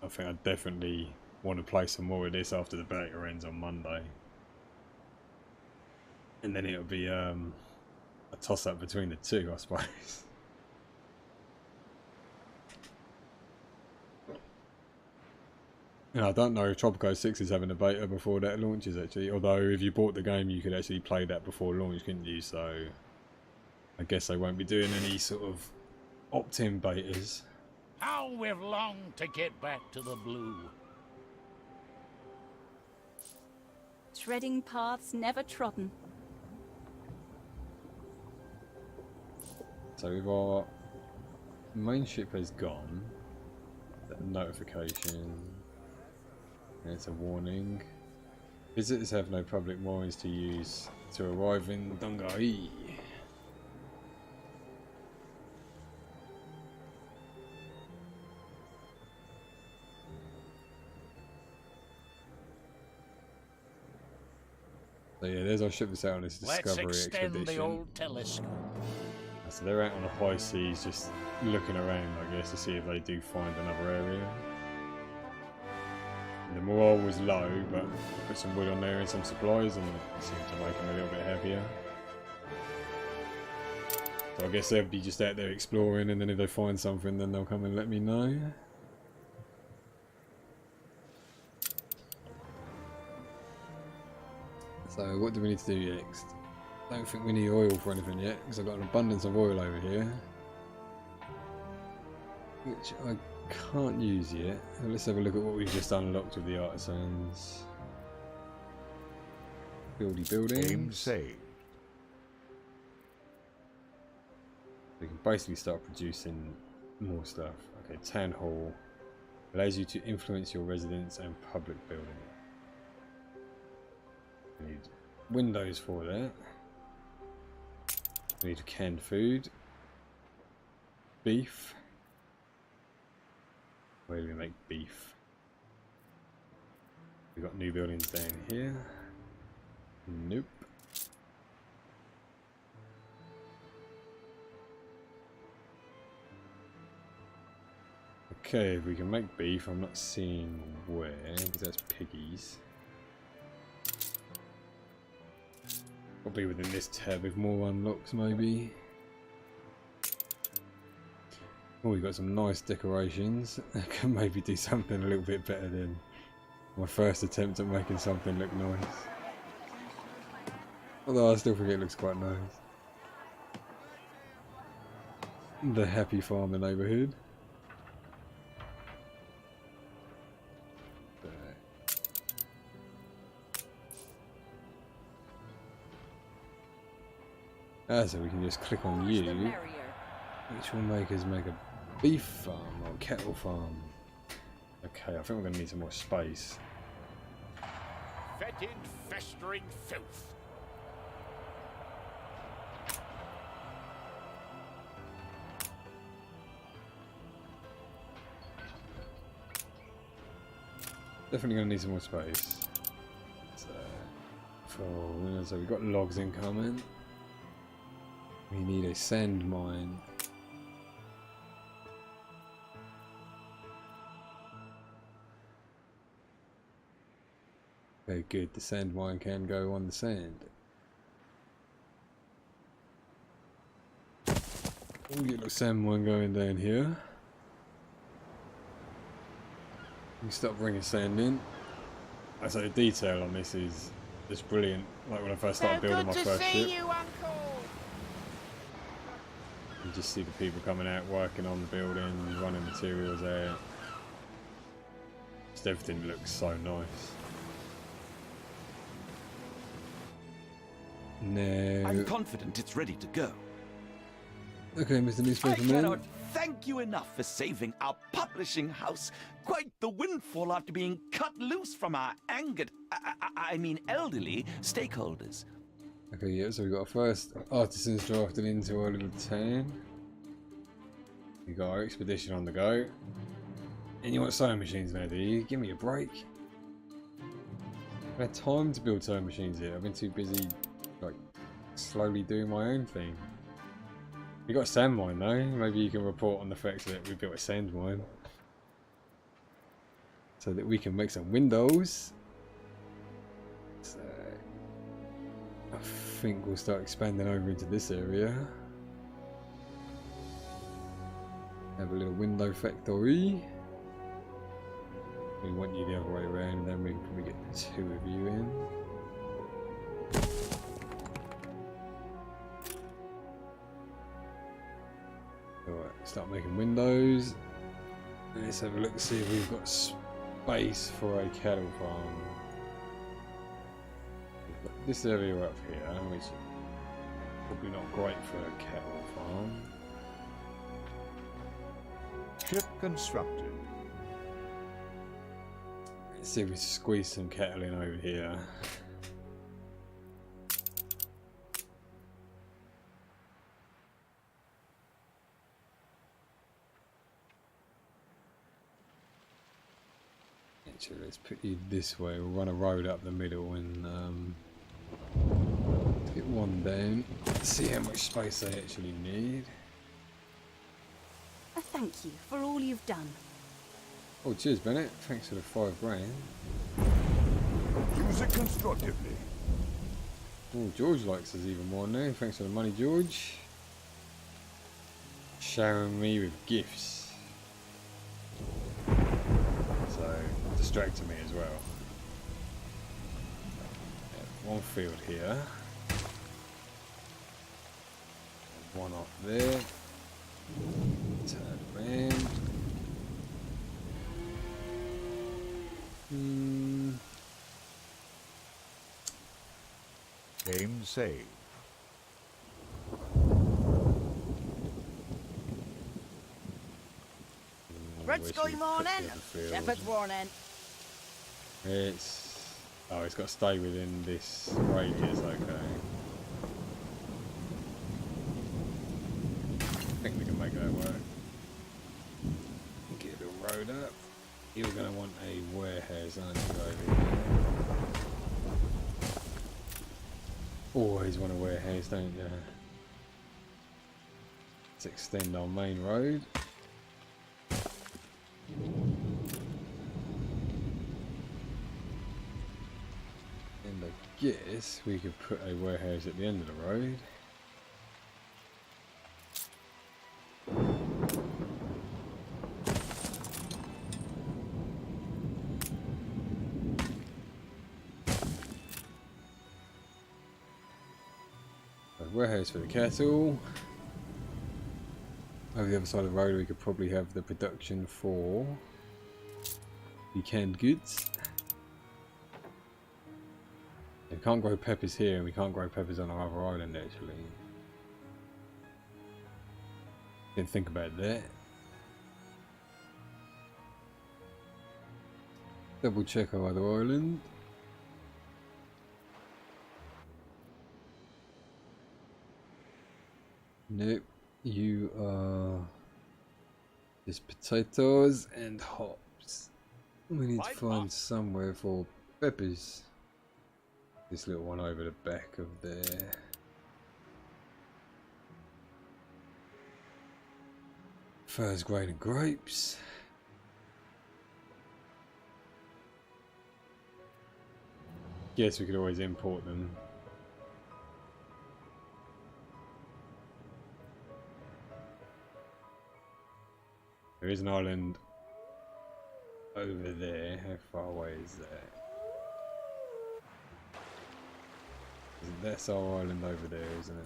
I think I definitely want to play some more of this after the beta ends on Monday. And then it'll be a toss-up between the two, I suppose. And I don't know if Tropico 6 is having a beta before that launches, actually. Although, if you bought the game, you could actually play that before launch, couldn't you? So, I guess they won't be doing any sort of opt-in betas. How we've longed to get back to the blue. Treading paths never trodden. So, with our main ship has gone. That notification. It's a warning. Visitors have no public moorings to use to arrive in Dungai. So yeah, there's our ship that's out on this discovery Let's extend expedition. the old telescope. So they're out on the high seas just looking around, I guess, to see if they do find another area. The morale was low, but I put some wood on there and some supplies and it seemed to make them a little bit happier. So I guess they'll be just out there exploring, and then if they find something then they'll come and let me know. So what do we need to do next? I don't think we need oil for anything yet, because I've got an abundance of oil over here. Which I can't use yet. Let's have a look at what we've just unlocked with the artisans. Buildings. Game saved. We can basically start producing more stuff. Okay, town hall allows you to influence your residents and public building. We need windows for that. We need canned food, beef. Where do we make beef? We've got new buildings down here. Nope. Okay, if we can make beef, I'm not seeing where, because that's piggies. Probably within this tab with more unlocks, maybe. Oh, we've got some nice decorations. I can maybe do something a little bit better than my first attempt at making something look nice. Although I still think it looks quite nice. The happy farmer neighbourhood. So we can just click on you, which will make us make a beef farm or cattle farm. Okay, I think we're going to need some more space. Fetid, festering filth. Definitely going to need some more space. So we've got logs incoming. We need a sand mine. Very good, the sand mine can go on the sand. We'll get a sand mine going down here. We stop bringing sand in. I say the detail on this is just brilliant. Like when I first started building my first ship. You just see the people coming out, working on the building, running materials out. Just everything looks so nice. No. I'm confident it's ready to go. Okay, Mr. I Newspaper Man. cannot thank you enough for saving our publishing house. Quite the windfall after being cut loose from our angered, I mean elderly stakeholders. Okay, yeah, so we've got our first artisans drafted into our little town. We got our expedition on the go. And you want sewing machines now, do you? Give me a break. I've had time to build sewing machines yet. I've been too busy, like, slowly doing my own thing. We got a sand mine though. Maybe you can report on the fact that we built a sand mine. So that we can make some windows. So I think we'll start expanding over into this area. Have a little window factory. We want you the other way around, and then we can probably get 2 of you in. Alright, start making windows. Let's have a look to see if we've got space for a cattle farm. We've got this area up here, which is probably not great for a cattle farm. Ship constructed. Let's see if we squeeze some cattle in over here. Actually, let's put you this way. We'll run a road up the middle and get one down. See how much space they actually need. A thank you for all you've done. Oh, cheers, Bennett. Thanks for the $5 grand. Use it constructively. Oh, George likes us even more now. Thanks for the money, George. Showering me with gifts. So, distracting me as well. One field here. One off there. Turn around. Game saved. Red sky morning, shepherd's warning. It's got to stay within this radius, okay. I think we can make that work. Get the road up. You're going to want a warehouse, aren't you, over here? Always want a warehouse, don't you? Let's extend our main road. And I guess we could put a warehouse at the end of the road. Warehouse for the cattle. Over the other side of the road we could probably have the production for the canned goods. We can't grow peppers here and we can't grow peppers on our other island actually. Didn't think about that. Double check our other island. Nope, you are just potatoes and hops. We need to find somewhere for peppers. This little one over the back of there. First grade of grapes. Guess we could always import them. There is an island over there. How far away is that? That's our island over there, isn't it?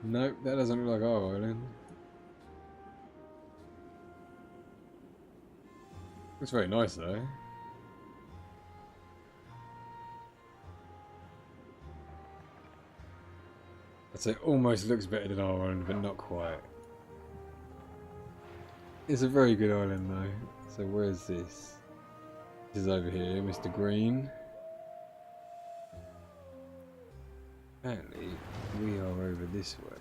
Nope, that doesn't look like our island. Looks very nice though. I'd say almost looks better than our island, but not quite. It's a very good island though. So where's this? This is over here, Mr. Green. Apparently, we are over this way.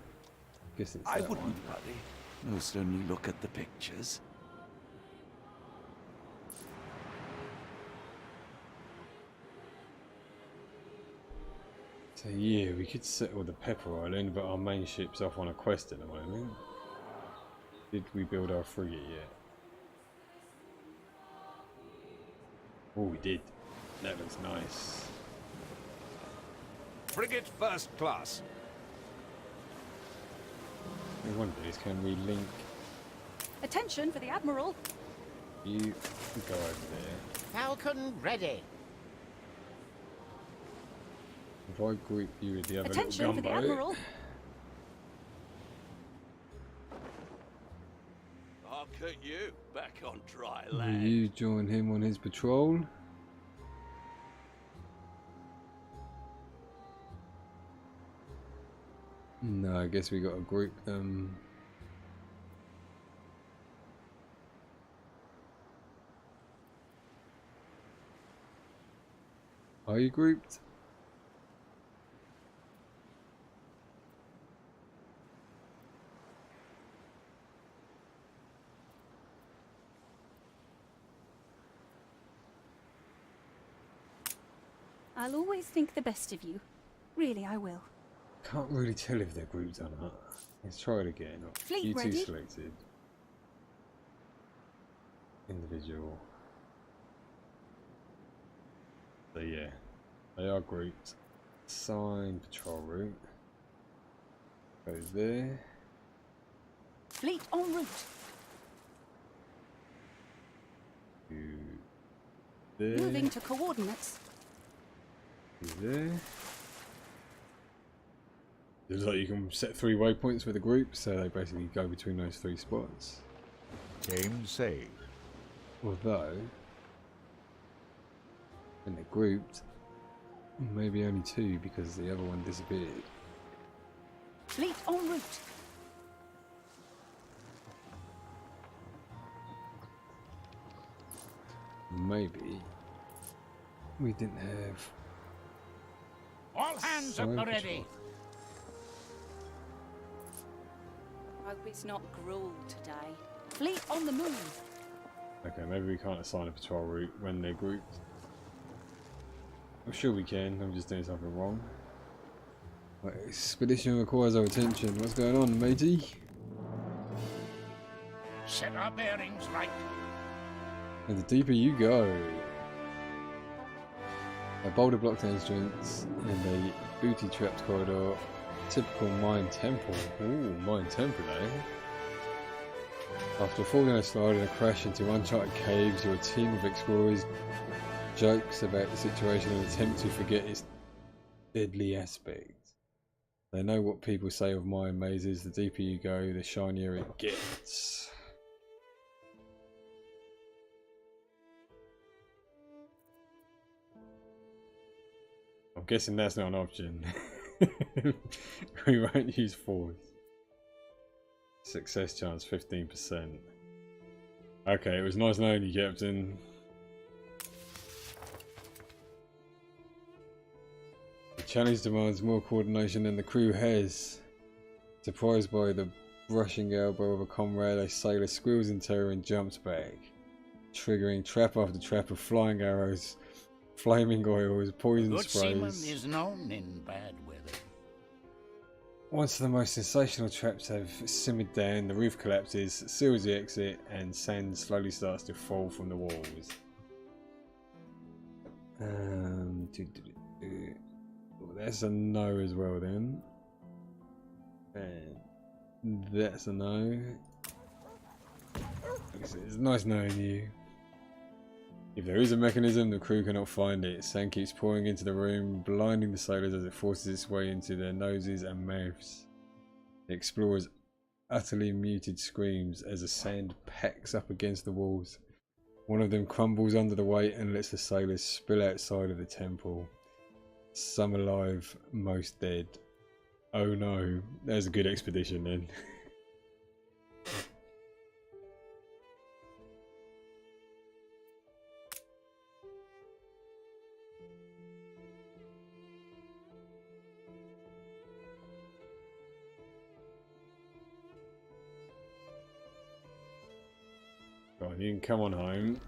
Guess it's I that wouldn't one. worry. Most only look at the pictures. So yeah, we could settle the Pepper Island, but our main ship's off on a quest at the moment. Did we build our frigate yet? Oh, we did. That looks nice. Frigate first class. One of these, can we link Attention for the Admiral. you? Go over there. Falcon ready. If I group you with the other Attention little for the gunboat. Admiral. I'll cut you back on dry Will land. you join him on his patrol? No, I guess we got to group them. Are you grouped? I'll always think the best of you. Really, I will. Can't really tell if they're grouped or not. Let's try it again. Fleet You two ready? selected. Individual. So yeah, they are grouped. Assign patrol route. Goes there. Fleet en route. To there. Moving to coordinates. To there. Looks like you can set 3 waypoints for the group, so they basically go between those 3 spots. Game saved. Although, when they're grouped, maybe only 2 because the other one disappeared. Fleet en route. Maybe we didn't have. All hands up Sign ready. patrol. Hope it's not gruel today. Fleet on the move. Okay, maybe we can't assign a patrol route when they're grouped. I'm sure we can, I'm just doing something wrong. Right, expedition requires our attention. What's going on, matey? Set our bearings right. And the deeper you go. A boulder blocked entrance and a booty trapped corridor. Typical mine temple. Ooh, mine temple, eh? After falling a slide and a crash into uncharted caves, your team of explorers jokes about the situation and attempt to forget its deadly aspect. They know what people say of mine mazes. The deeper you go, the shinier it gets. I'm guessing that's not an option. We won't use force. Success chance 15%. Okay, it was nice knowing you, Captain. The challenge demands more coordination than the crew has. Surprised by the brushing elbow of a comrade, a sailor squeals in terror and jumps back, triggering trap after trap of flying arrows, flaming oils, poison Good seaman sprays. is known in bad weather. Once the most sensational traps have simmered down, the roof collapses, seals the exit, and sand slowly starts to fall from the walls. That's a no as well then. And that's a no. It's nice knowing you. If there is a mechanism, the crew cannot find it. Sand keeps pouring into the room, blinding the sailors as it forces its way into their noses and mouths. The explorers utterly muted screams as the sand packs up against the walls. One of them crumbles under the weight and lets the sailors spill outside of the temple. Some alive, most dead. Oh no, there's a good expedition then. God, you can come on home.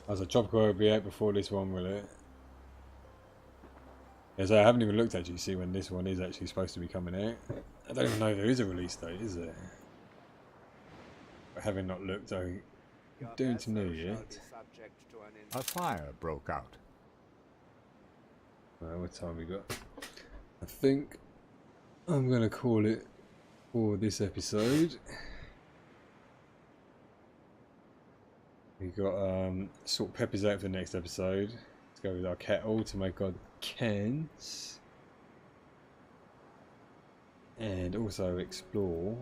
As a tropical will be out before this one, will it? Yes, I haven't even looked actually to see when this one is actually supposed to be coming out. I don't even know if there is a release date, is there? But having not looked, I don't know yet. A fire broke out. What time we got? I think I'm going to call it for this episode. We got salt peppers out for the next episode. Let's go with our kettle to make our cans. And also explore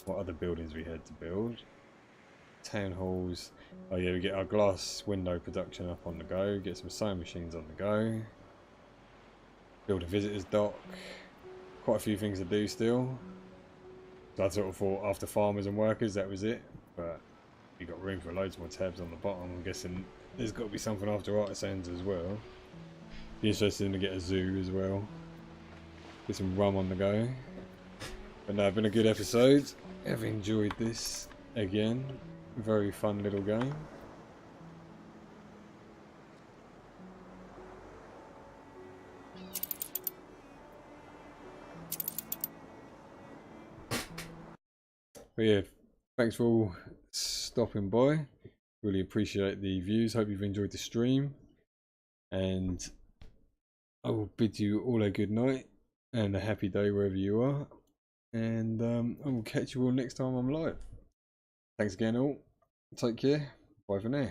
what other buildings we had to build. Town halls. Oh yeah, we get our glass window production up on the go. Get some sewing machines on the go. Build a visitors dock. Quite a few things to do still. So I sort of thought after farmers and workers that was it. But you got room for loads more tabs on the bottom. I'm guessing there's got to be something after artisans as well. Be interested to get a zoo as well. Get some rum on the go. But no, it's been a good episode. I've enjoyed this again. Very fun little game. But yeah, thanks for all stopping by. Really appreciate the views. Hope you've enjoyed the stream. And I will bid you all a good night and a happy day wherever you are. And I will catch you all next time I'm live. Thanks again all. Take care. Bye for now.